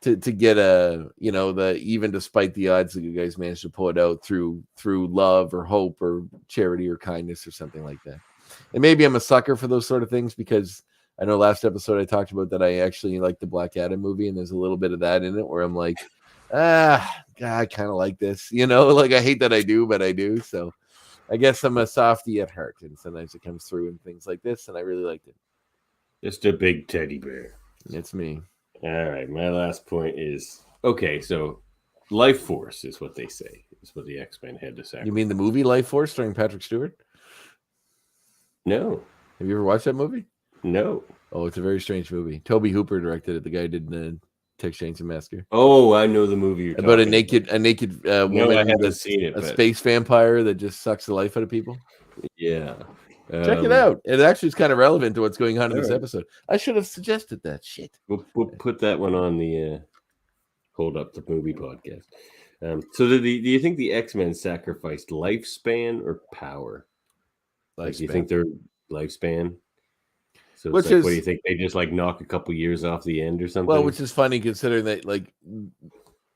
to get even despite the odds, the good guys manage to pull it out through love or hope or charity or kindness or something like that. And maybe I'm a sucker for those sort of things, because I know last episode I talked about that I actually like the Black Adam movie, and there's a little bit of that in it where I'm like, God, I kind of like this, like I hate that I do, but I do. So I guess I'm a softie at heart, and sometimes it comes through in things like this, and I really liked it. Just a big teddy bear. It's me. All right, my last point is, okay, so Life Force is what they say. Is what the X-Men had to say. You mean the movie Life Force starring Patrick Stewart? No. Have you ever watched that movie? No. Oh, it's a very strange movie. Toby Hooper directed it. The guy did Texas Chainsaw Massacre. Oh, I know the movie you're about talking a naked woman. No, I haven't seen it. A space vampire that just sucks the life out of people. Yeah. Check it out. It actually is kind of relevant to what's going on in this episode. I should have suggested that. Shit. We'll put that one on the Hold Up the Movie podcast. So do you think the X-Men sacrificed lifespan or power? Like, do you think their lifespan? So it's what do you think? They just like knock a couple years off the end or something? Well, which is funny considering that, like,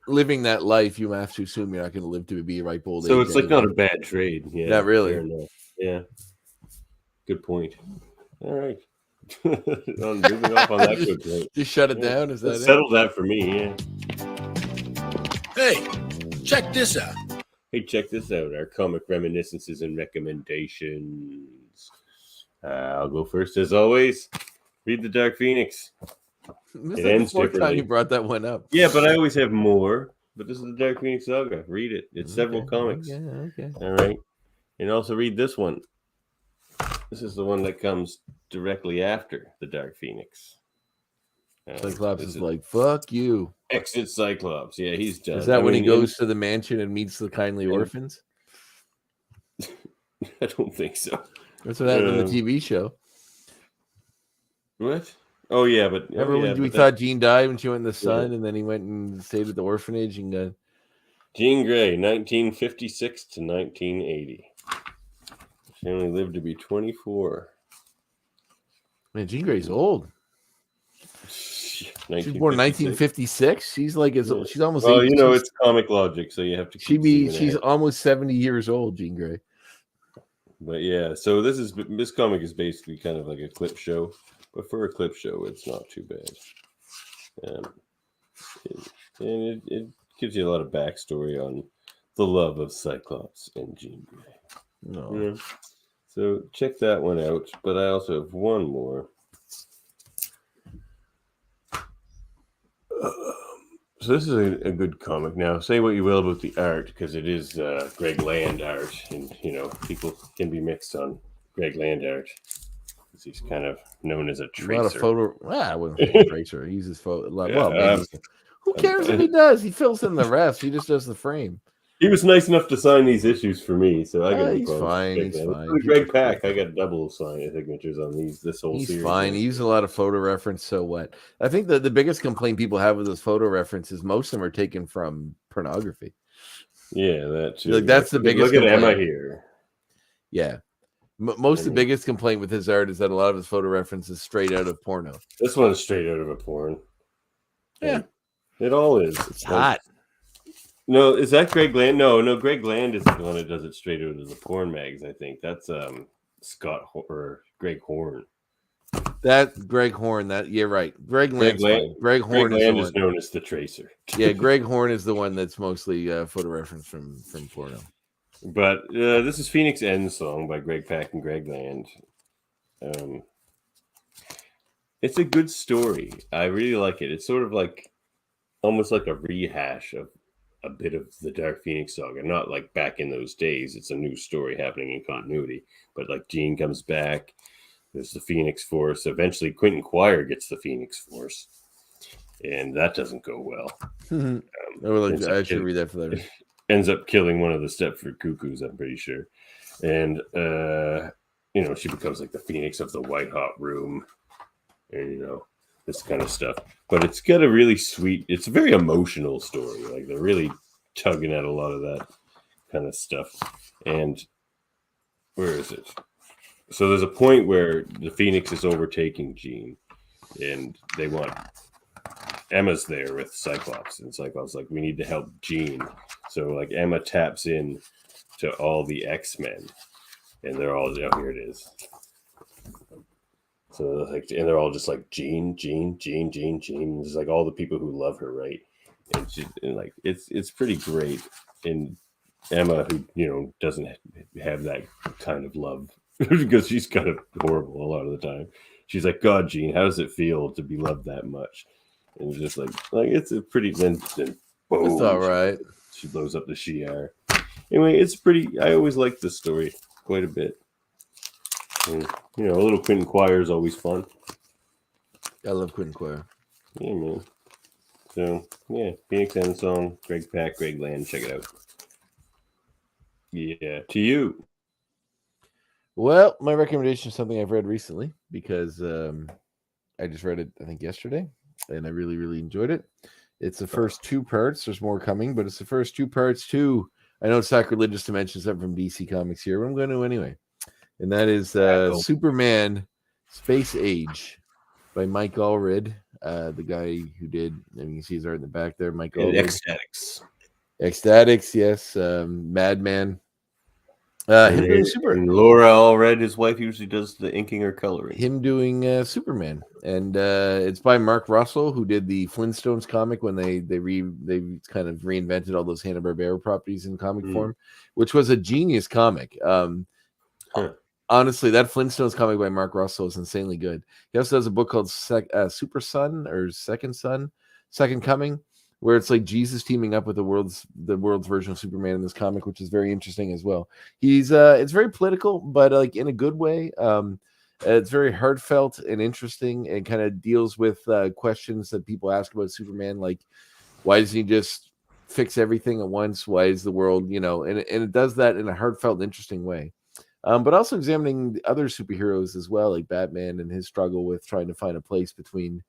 living that life, you have to assume you're not going to live to be a ripe old age. So it's like not a bad trade. Yeah, not really. Yeah. Good point. All right. Moving off on that good point. Just shut it down. Is that settle that for me? Yeah. Hey, check this out. Hey, check this out. Our comic reminiscences and recommendations. I'll go first as always. Read the Dark Phoenix. This is the fourth time you brought that one up. Yeah, but I always have more. But this is the Dark Phoenix saga. Read it. It's several comics. Okay. All right. And also read this one. This is the one that comes directly after the Dark Phoenix. Cyclops is like, fuck you. Exit Cyclops. Yeah, he's done. Is that when he goes to the mansion and meets the kindly orphans? I don't think so. That's what happened in the TV show. What? Oh yeah, but remember when we thought Jean died when she went in the sun, and then he went and stayed at the orphanage and got Jean Grey, 1956 to 1980. She only lived to be 24. Man, Jean Grey's old. She was born in 1956. She's like she's almost. Well, you know, it's comic logic, so you have to. She's almost 70 years old, Jean Grey. But yeah, so this comic is basically kind of like a clip show, but for a clip show, it's not too bad. And it gives you a lot of backstory on the love of Cyclops and Jean Grey. No. You know? So check that one out. But I also have one more. So this is a good comic. Now, say what you will about the art, because it is Greg Land art, and you know people can be mixed on Greg Land art because he's kind of known as a tracer. A lot of photo. I wouldn't say a tracer. He uses photo. Who cares if he does? He fills in the rest. He just does the frame. He was nice enough to sign these issues for me, so I got. He's fine. He's fine. Greg Pak, I got double signatures on this whole series. He's fine. He uses a lot of photo reference. So what? I think that the biggest complaint people have with those photo references, most of them are taken from pornography. Yeah, that too. Like that's the biggest. Look at Emma here. Yeah, most of the biggest complaint with his art is that a lot of his photo references straight out of porno. This one's straight out of a porn. Yeah, it all is. It's hot. No, is that Greg Land? No, Greg Land is the one that does it straight out of the porn mags. I think that's Greg Horn. That Greg Horn. Right. Greg Horn. Greg Land is known as the Tracer. Yeah, Greg Horn is the one that's mostly photo reference from porno. But this is Phoenix End Song by Greg Pak and Greg Land. It's a good story. I really like it. It's sort of like almost like a rehash of a bit of the Dark Phoenix saga, not like back in those days. It's a new story happening in continuity, but like Jean comes back. There's the Phoenix Force. Eventually, Quentin Quire gets the Phoenix Force, and that doesn't go well. I should read that for later. Ends up killing one of the Stepford Cuckoos, I'm pretty sure, and she becomes like the Phoenix of the White Hot Room, and this kind of stuff. But it's got a really sweet, it's a very emotional story. Like they're really tugging at a lot of that kind of stuff. And where is it? So there's a point where the Phoenix is overtaking Jean, and they want Emma's there with Cyclops, and Cyclops like, we need to help Jean. So like Emma taps in to all the X-Men, and they're all, here it is. So like, and they're all just like Jean. It's like all the people who love her, right? And like it's pretty great. And Emma, who doesn't have that kind of love because she's kind of horrible a lot of the time. She's like, God, Jean, how does it feel to be loved that much? And it's just like it's a pretty. Then boom, it's all right. She blows up the Shi'ar. Anyway, it's pretty. I always like this story quite a bit. And, a little Quentin Quire is always fun. I love Quentin Quire. Yeah, man. So, yeah, Phoenix End Song, Greg Pak, Greg Land, check it out. Yeah, to you. Well, my recommendation is something I've read recently because I just read it, I think, yesterday, and I really, really enjoyed it. It's the first 2 parts. There's more coming, but it's the first 2 parts too. I know it's sacrilegious to mention something from DC Comics here, but I'm going to anyway. And that is Superman Space Age by Mike Allred, the guy who did, you can see his art in the back there, Mike Allred. Ecstatics, yes. Madman. Him doing And Laura Allred, his wife, usually does the inking or coloring. Him doing Superman. And it's by Mark Russell, who did the Flintstones comic when they kind of reinvented all those Hanna-Barbera properties in comic form, which was a genius comic. Honestly, that Flintstones comic by Mark Russell is insanely good. He also has a book called Super Son or Second Coming, where it's like Jesus teaming up with the world's version of Superman in this comic, which is very interesting as well. He's it's very political, but like in a good way. It's very heartfelt and interesting, and kind of deals with questions that people ask about Superman, like why doesn't he just fix everything at once? Why is the world, and it does that in a heartfelt, interesting way. but also examining the other superheroes as well, like Batman and his struggle with trying to find a place between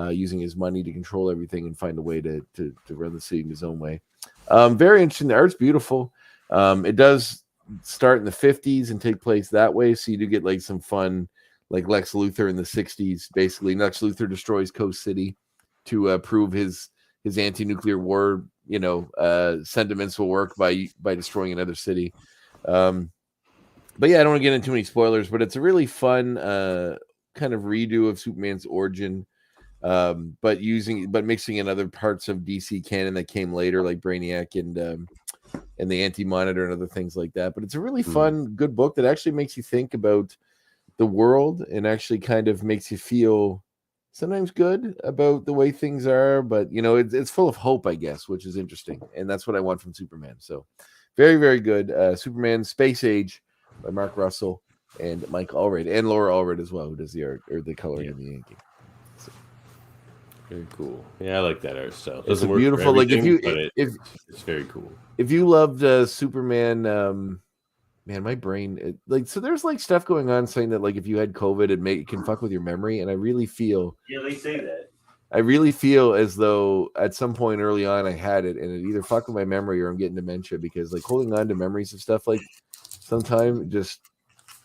using his money to control everything and find a way to run the city in his own way. Very interesting. The art's beautiful. It does start in the 50s and take place that way, so you do get like some fun, like Lex Luthor in the 60s. Basically, Lex Luthor destroys Coast City to prove his anti-nuclear war, sentiments will work by destroying another city. But yeah, I don't want to get into too many spoilers, but it's a really fun kind of redo of Superman's origin, but mixing in other parts of DC canon that came later, like Brainiac and the Anti-Monitor and other things like that. But it's a really fun, good book that actually makes you think about the world and actually kind of makes you feel sometimes good about the way things are. But it's full of hope, I guess, which is interesting, and that's what I want from Superman. So very, very good. Superman Space Age by Mark Russell and Mike Allred and Laura Allred as well, who does the art or the coloring in the inking. So. Very cool. Yeah, I like that art style. It's beautiful. Like it's very cool. If you loved Superman, man, my brain so there's like stuff going on saying that like if you had COVID, it can fuck with your memory, and I really feel they say that. I really feel as though at some point early on I had it, and it either fucked with my memory or I'm getting dementia, because like holding on to memories of stuff like sometimes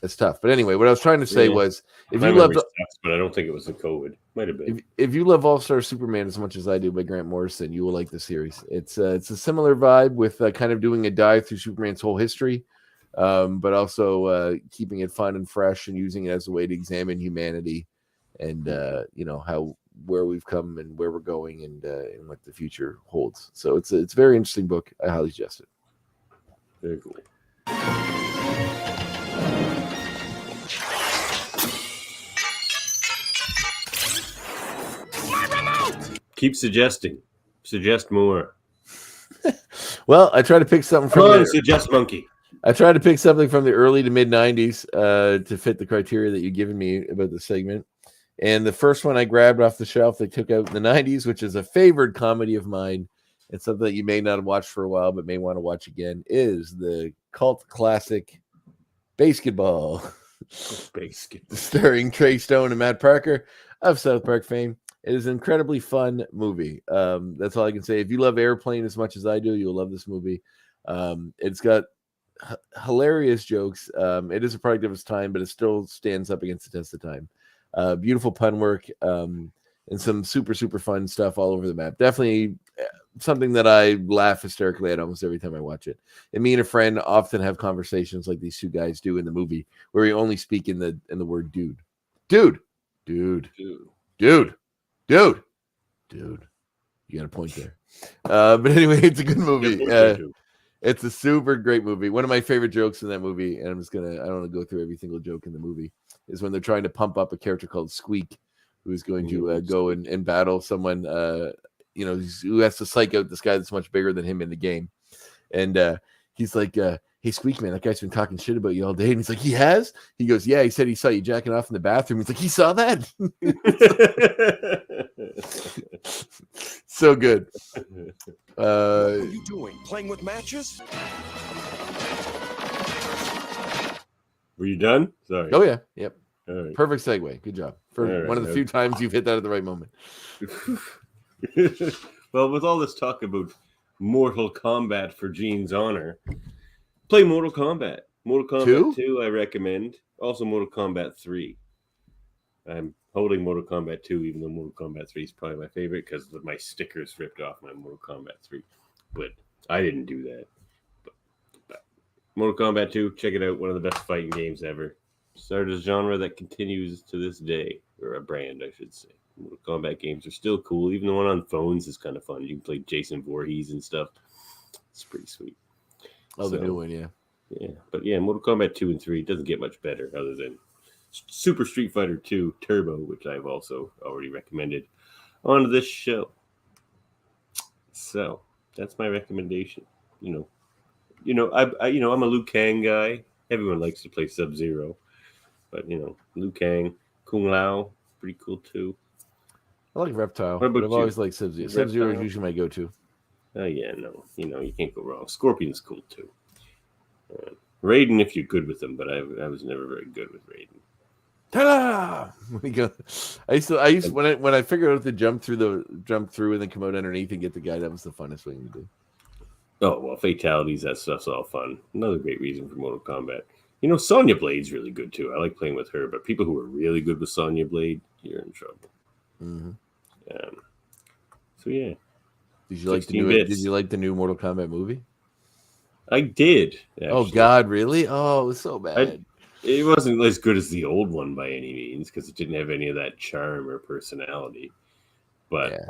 it's tough. But anyway, what I was trying to say was, if you loved, but I don't think it was the COVID. Might have been. If you love All-Star Superman as much as I do by Grant Morrison, you will like the series. It's a similar vibe with kind of doing a dive through Superman's whole history, but also keeping it fun and fresh and using it as a way to examine humanity and where we've come and where we're going and what the future holds. So it's a very interesting book. I highly suggest it. Very cool. Keep suggesting. Suggest more. Well, I try to pick something from suggest monkey. I tried to pick something from the early to mid 90s to fit the criteria that you've given me about the segment. And the first one I grabbed off the shelf they took out in the 90s, which is a favored comedy of mine, and something that you may not have watched for a while but may want to watch again, is the cult classic Basketball. Starring Trey Stone and Matt Parker of South Park fame. It is an incredibly fun movie. That's all I can say. If you love Airplane as much as I do, you'll love this movie. It's got hilarious jokes. It is a product of its time, but it still stands up against the test of time. Beautiful pun work and some super, super fun stuff all over the map. Definitely something that I laugh hysterically at almost every time I watch it. And me and a friend often have conversations like these two guys do in the movie, where we only speak in the word dude. Dude. You got a point there. But anyway, it's a good movie. It's a super great movie. One of my favorite jokes in that movie, and I don't want to go through every single joke in the movie, is when they're trying to pump up a character called Squeak, who is going to go and battle someone, who has to psych out this guy that's much bigger than him in the game. And he's like, hey, Squeak, man, that guy's been talking shit about you all day. And he's like, he has? He goes, yeah, he said he saw you jacking off in the bathroom. He's like, he saw that? So good. What are you doing? Playing with matches? Were you done? Sorry. Oh, yeah. Yep. All right. Perfect segue. Good job. For one of the few times you've hit that at the right moment. Well, with all this talk about Mortal Kombat for Gene's honor, play Mortal Kombat. Mortal Kombat 2, I recommend. Also, Mortal Kombat 3. I'm holding Mortal Kombat 2, even though Mortal Kombat 3 is probably my favorite because my stickers ripped off my Mortal Kombat 3. But I didn't do that. But Mortal Kombat 2, check it out. One of the best fighting games ever. Started a genre that continues to this day, or a brand, I should say. Mortal Kombat games are still cool. Even the one on phones is kind of fun. You can play Jason Voorhees and stuff. It's pretty sweet. Oh, the new one, yeah. Yeah, but yeah, Mortal Kombat 2 and 3 doesn't get much better other than Super Street Fighter 2 Turbo, which I've also already recommended on this show. So that's my recommendation. I'm a Liu Kang guy. Everyone likes to play Sub-Zero, but Liu Kang, Kung Lao, pretty cool too. I like Reptile, but I've always liked Sub-Zero. Sub-Zero is usually my go-to. Oh yeah, no, you can't go wrong. Scorpion's cool too. Raiden, if you're good with him, but I was never very good with Raiden. Ta-da! I used when I figured out to jump through and then come out underneath and get the guy. That was the funnest thing to do. Oh well, fatalities, that stuff's all fun. Another great reason for Mortal Kombat. You know, Sonya Blade's really good too. I like playing with her, but people who are really good with Sonya Blade, you're in trouble. Mm-hmm. So yeah. Did you like the new? Did you like the new Mortal Kombat movie? I did. Actually. Oh God, really? Oh, it was so bad. It wasn't as good as the old one by any means because it didn't have any of that charm or personality. But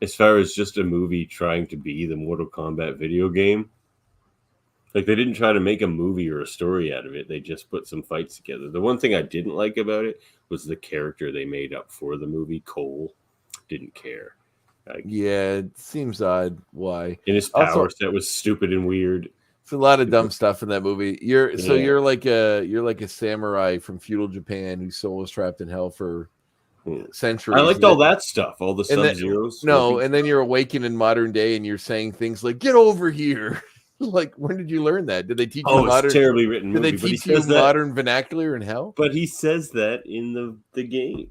as far as just a movie trying to be the Mortal Kombat video game, like they didn't try to make a movie or a story out of it. They just put some fights together. The one thing I didn't like about it was the character they made up for the movie, Cole. Didn't care. Yeah, it seems odd. Why? And his power set was stupid and weird. It's a lot of dumb stuff in that movie. You're like a samurai from feudal Japan whose soul was trapped in hell for centuries. I liked all that stuff, all the Sub-Zeros. And then you're awakened in modern day and you're saying things like "Get over here." Like, when did you learn that? Did they teach you modern? It's terribly written. Did they teach you modern vernacular in hell? But he says that in the game.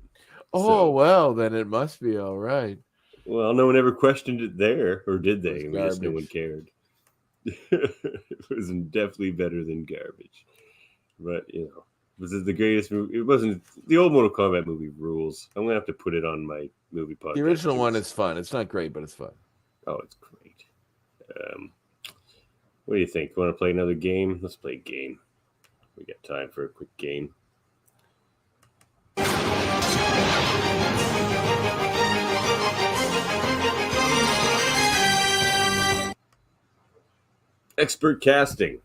Oh well, then it must be all right. Well, no one ever questioned it there, or did they? I guess no one cared. It was definitely better than garbage. But, you know, was it the greatest movie? It wasn't. The old Mortal Kombat movie rules. I'm going to have to put it on my movie podcast. The original one is fun. It's not great, but it's fun. Oh, it's great. What do you think? Want to play another game? Let's play a game. We got time for a quick game. Expert casting.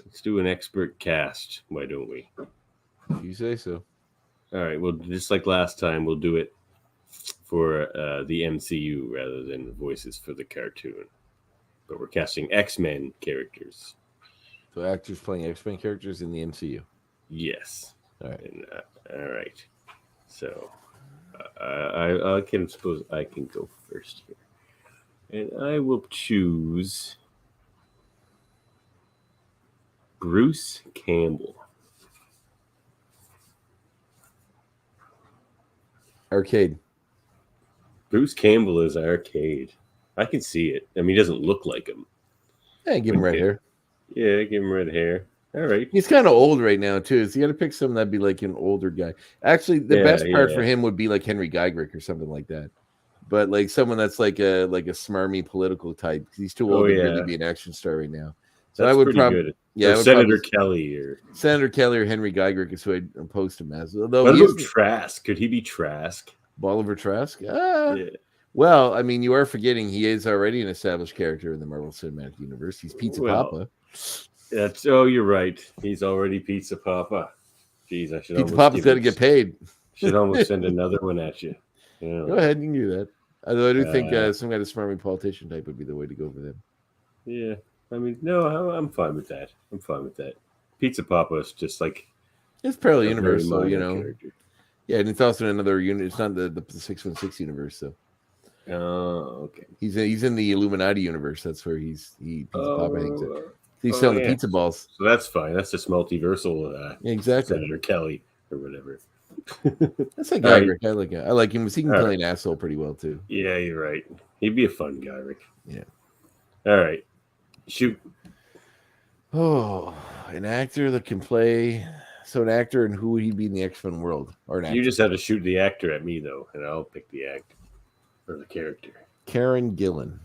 Let's do an expert cast. Why don't we? You say so. All right. Well, just like last time, we'll do it for the MCU rather than voices for the cartoon. But we're casting X-Men characters. So actors playing X-Men characters in the MCU. Yes. All right. And, all right. So I can suppose I can go first here. And I will choose Bruce Campbell. Arcade. Bruce Campbell is Arcade. I can see it. I mean, he doesn't look like him. Yeah, give him red hair. Yeah, give him red hair. All right. He's kind of old right now, too. So you got to pick someone that'd be like an older guy. Actually, the best part for him would be like Henry Geigrick or something like that. But like someone that's like a smarmy political type. He's too old to really be an action star right now. So that's I would probably Senator Kelly or Henry Geigrick is who I'd post him as. What about Trask? Could he be Trask? Bolivar Trask? Yeah. Well, I mean, you are forgetting he is already an established character in the Marvel Cinematic Universe. He's Pizza Papa. You're right. He's already Pizza Papa. Jeez, I should. Pizza Papa's got to get paid. Should almost send another one at you. Go ahead, you can do that. Although I do think some kind of smarmy politician type would be the way to go for them. Yeah, I mean, no, I'm fine with that. Pizza Papa is just like it's fairly universal, you know. Character. Yeah, and it's also in another unit. It's not the 616 universe, so. Oh, okay. He's in the Illuminati universe. That's where Pizza Papa hangs out. He's selling the pizza balls. So that's fine. That's just multiversal. Exactly. Senator Kelly or whatever. That's a Geigrick. I like him. He can play an asshole pretty well too. Yeah, you're right. He'd be a fun Geigrick. Yeah. All right. Shoot. Oh, an actor that can play. So an actor, and who would he be in the X-Men world? Or an actor? You just have to shoot the actor at me though, and I'll pick the actor or the character. Karen Gillan.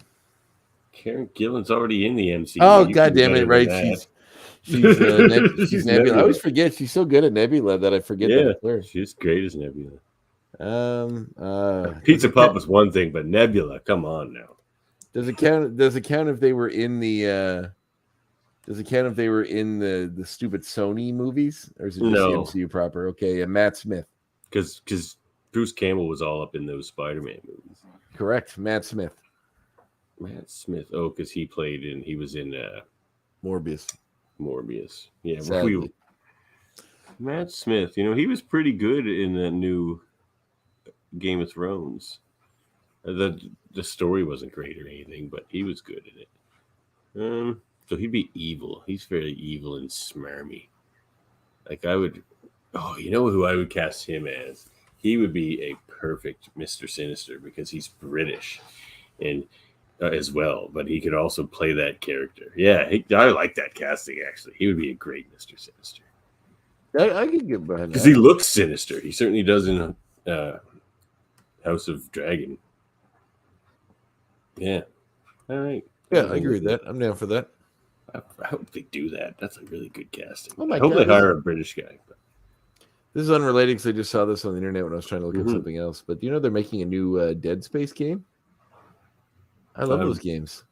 Karen Gillan's already in the MCU. Oh, God damn it! Right, she's Nebula. I always forget she's so good at Nebula that I forget that. Yeah, she's great as Nebula. Pizza Pop was one thing, but Nebula, come on now. Does it count if they were in the? Does it count if they were in the stupid Sony movies, or is it just the MCU proper? Okay, and Matt Smith. Because Bruce Campbell was all up in those Spider-Man movies. Correct, Matt Smith. Oh, because he was in Morbius. Yeah, Sadly. Matt Smith. You know, he was pretty good in the new Game of Thrones. The story wasn't great or anything, but he was good in it. So he'd be evil. He's very evil and smarmy. Like I would. Oh, you know who I would cast him as? He would be a perfect Mr. Sinister because he's British, and as well. But he could also play that character. Yeah, I like that casting. Actually, he would be a great Mr. Sinister. I could get behind that because he looks sinister. He certainly does in House of Dragon. Yeah. All right. Yeah, I agree with that. I'm down for that. I hope they do that. That's a really good casting. Oh my I hope God, they hire a British guy. But... This is unrelated because I just saw this on the internet when I was trying to look up something else. But do you know they're making a new Dead Space game? I love those games.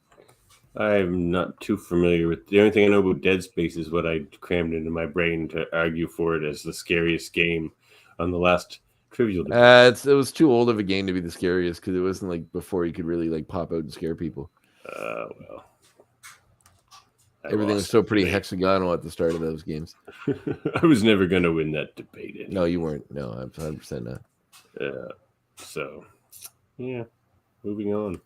I'm not too familiar with the only thing I know about Dead Space is what I crammed into my brain to argue for it as the scariest game on the last trivial debate. It was too old of a game to be the scariest because it wasn't like before you could really like pop out and scare people. Well, everything was so pretty hexagonal at the start of those games. I was never going to win that debate. Anyway. No, you weren't. No, I'm 100% not. So, yeah, moving on.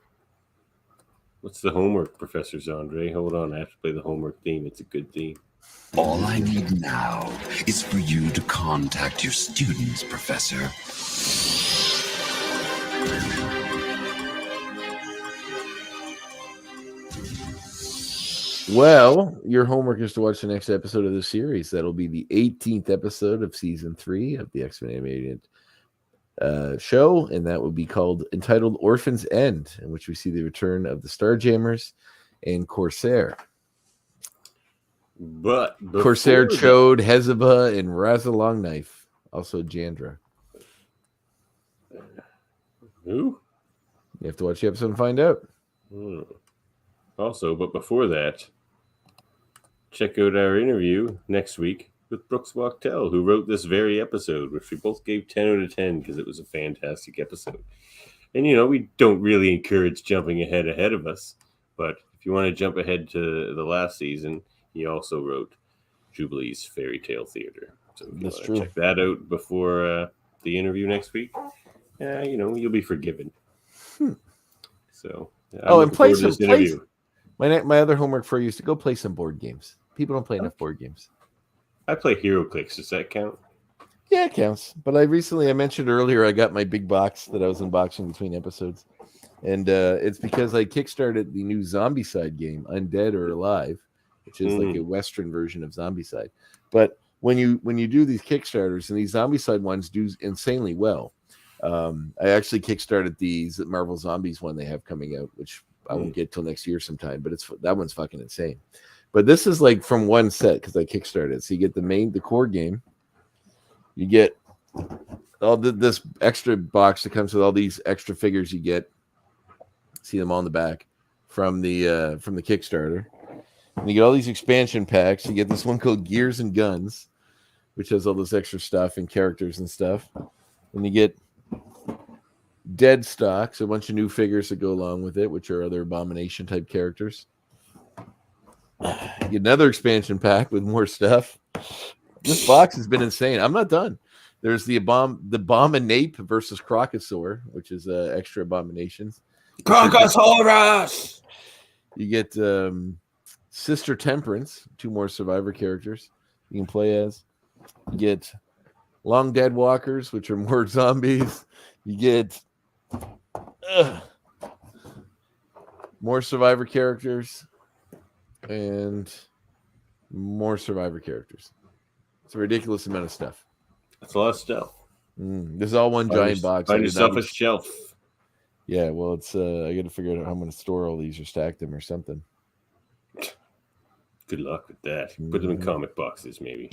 What's the homework, Professor Zandre? Hold on, I have to play the homework theme. It's a good theme. All I need now is for you to contact your students, Professor. Well, your homework is to watch the next episode of the series. That'll be the 18th episode of season 3 of the X-Men animated show, and that will be entitled Orphan's End, in which we see the return of the Starjammers and Corsair. But Corsair, Chode, Hezbollah, and Raza Longknife. Also Jandra. Who? You have to watch the episode and find out. Also, but before that, check out our interview next week with Brooks Wachtel, who wrote this very episode, which we both gave 10 out of 10 because it was a fantastic episode. And, we don't really encourage jumping ahead of us, but if you want to jump ahead to the last season, he also wrote Jubilee's Fairy Tale Theater. So if you want to check that out before the interview next week, you'll be forgiven. So, and play some interview. My other homework for you is to go play some board games. People don't play enough board games. I play HeroClix. Does that count? Yeah, it counts. But I mentioned earlier, I got my big box that I was unboxing between episodes. And it's because I kickstarted the new Zombicide game, Undead or Alive, which is like a Western version of Zombicide. But when you do these Kickstarters, and these Zombicide ones do insanely well. I actually kickstarted the Marvel Zombies one they have coming out, which I won't get till next year sometime, but that one's fucking insane. But this is like from one set because I kickstarted. So you get the core game. You get all this extra box that comes with all these extra figures you get. See them all in the back from the Kickstarter. And you get all these expansion packs. You get this one called Gears and Guns, which has all this extra stuff and characters and stuff. And you get Dead Stocks, a bunch of new figures that go along with it, which are other Abomination type characters. You get another expansion pack with more stuff. This box has been insane. I'm not done. There's the Abominape versus Crocosaur, which is extra Abominations. Crocosaurus! You get Sister Temperance, 2 more Survivor characters you can play as. You get Long Dead Walkers, which are more zombies. You get more Survivor characters and more Survivor characters. It's a ridiculous amount of stuff. That's a lot of stuff. This is all one giant box. Find yourself a shelf. Yeah, well, it's I got to figure out how I'm going to store all these or stack them or something. Good luck with that. Put them in comic boxes, maybe.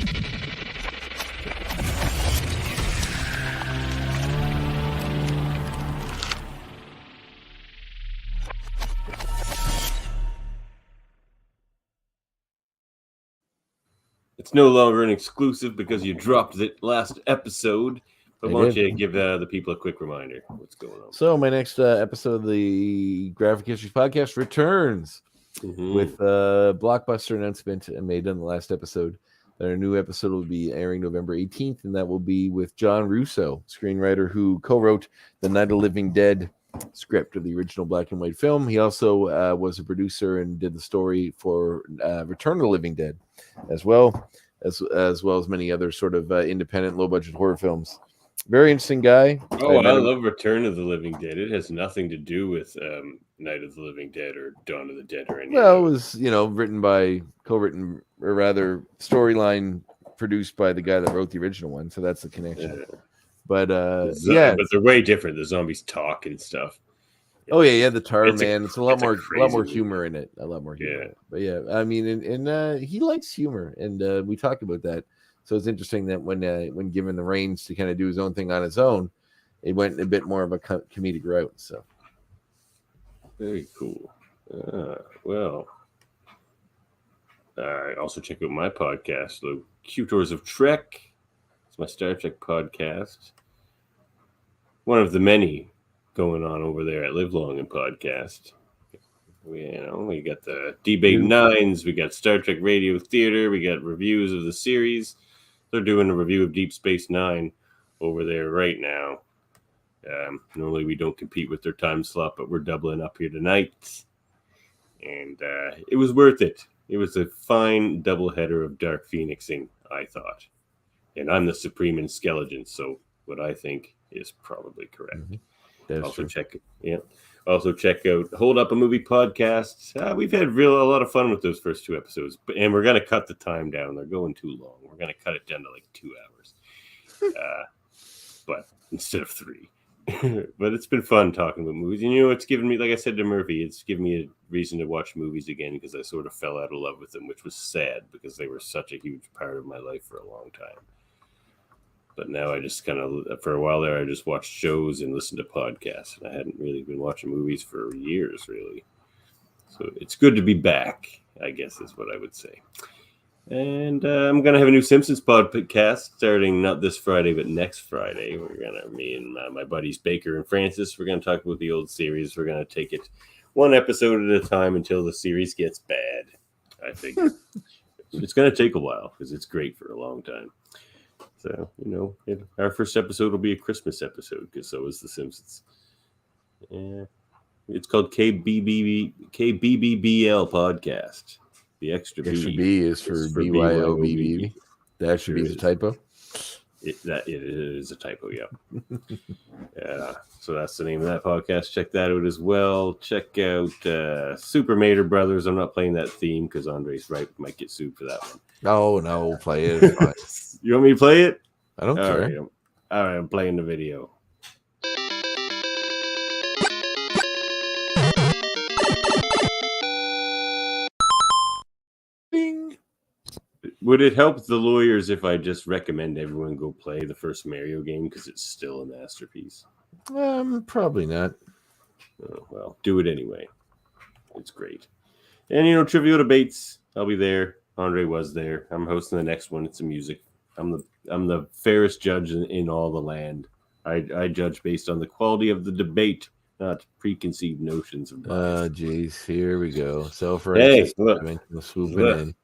It's no longer an exclusive because you dropped it last episode. But why don't you give the people a quick reminder what's going on? So my next episode of the Graphic Histories podcast returns with a blockbuster announcement made in the last episode. Our new episode will be airing November 18th, and that will be with John Russo, screenwriter who co-wrote the Night of the Living Dead script of the original black and white film. He also was a producer and did the story for Return of the Living Dead, as well as many other sort of independent, low budget horror films. Very interesting guy. Oh, I love Return of the Living Dead. It has nothing to do with Night of the Living Dead or Dawn of the Dead or anything. Well, it was co-written, or rather, storyline produced by the guy that wrote the original one. So that's the connection. Yeah. But but they're way different. The zombies talk and stuff. Oh yeah, the tar It's man. It's a lot more humor in it. A lot more humor. Yeah. But yeah, I mean, and he likes humor, and we talked about that. So it's interesting that when given the reins to kind of do his own thing on his own, it went a bit more of a comedic route. So very cool. Well, also check out my podcast, The Cutors of Trek. It's my Star Trek podcast. One of the many going on over there at Live Long and Podcast. We got the Debate Nines, we got Star Trek Radio Theater, we got reviews of the series. They're doing a review of Deep Space Nine over there right now. Normally we don't compete with their time slot, but we're doubling up here tonight. And it was worth it. It was a fine doubleheader of Dark Phoenixing, I thought. And I'm the supreme in Skelhorn, so what I think is probably correct. That's also true. Also check out Hold Up a Movie Podcast. We've had a lot of fun with those first 2 episodes, and we're going to cut the time down. They're going too long. We're going to cut it down to like 2 hours, but instead of 3. But it's been fun talking about movies. And it's given me, like I said to Murphy, it's given me a reason to watch movies again, because I sort of fell out of love with them, which was sad because they were such a huge part of my life for a long time. But now I just kind of, for a while there, I just watched shows and listened to podcasts. And I hadn't really been watching movies for years, really. So it's good to be back, I guess is what I would say. And I'm going to have a new Simpsons podcast starting not this Friday, but next Friday. Me and my buddies Baker and Francis, we're going to talk about the old series. We're going to take it one episode at a time until the series gets bad, I think. It's going to take a while because it's great for a long time. So, our first episode will be a Christmas episode because so is The Simpsons. Yeah. It's called KBBBL Podcast. The extra B is for BYOBB. That should be the typo. It is a typo, yeah. Yeah. So that's the name of that podcast. Check that out as well. Check out Super Mater Brothers. I'm not playing that theme because Andre's right. Might get sued for that one. No, play it. You want me to play it? I don't care. Right. All right, I'm playing the video. Bing. Would it help the lawyers if I just recommend everyone go play the first Mario game because it's still a masterpiece? Probably not. Oh, well, do it anyway. It's great. And Trivial Debates, I'll be there. Andre was there. I'm hosting the next one. It's a music. I'm the fairest judge in all the land. I judge based on the quality of the debate, not preconceived notions of bias. Jeez, here we go. Self-righteous. Hey, swooping in.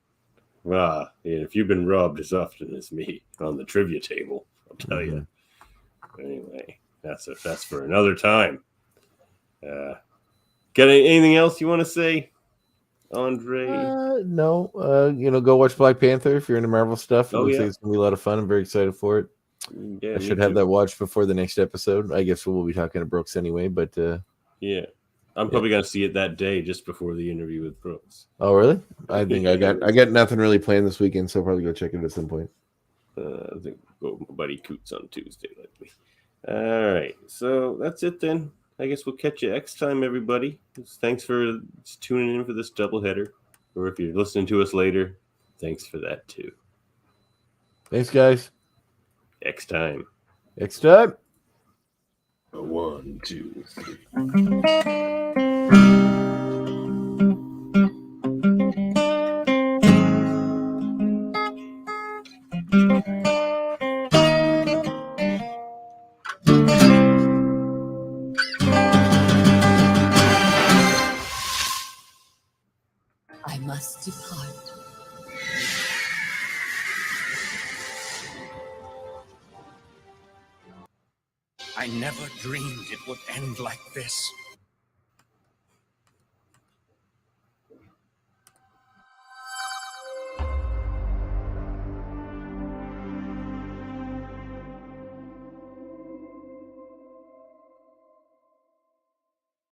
Well, if you've been robbed as often as me on the trivia table, I'll tell you. Anyway, that's for another time. Got anything else you want to say, Andre? No. Go watch Black Panther if you're into Marvel stuff. It looks like it's gonna be a lot of fun. I'm very excited for it. Yeah, I should have that watched before the next episode. I guess we'll be talking to Brooks anyway, but yeah. I'm probably gonna see it that day just before the interview with Brooks. Oh really? I think I got nothing really planned this weekend, so I'll probably go check it at some point. I think we'll go with my buddy Coots on Tuesday, likely. All right, so that's it then. I guess we'll catch you next time, everybody. Thanks for tuning in for this doubleheader. Or if you're listening to us later, thanks for that too. Thanks, guys. Next time. 1, 2, 3. I must depart. I never dreamed it would end like this.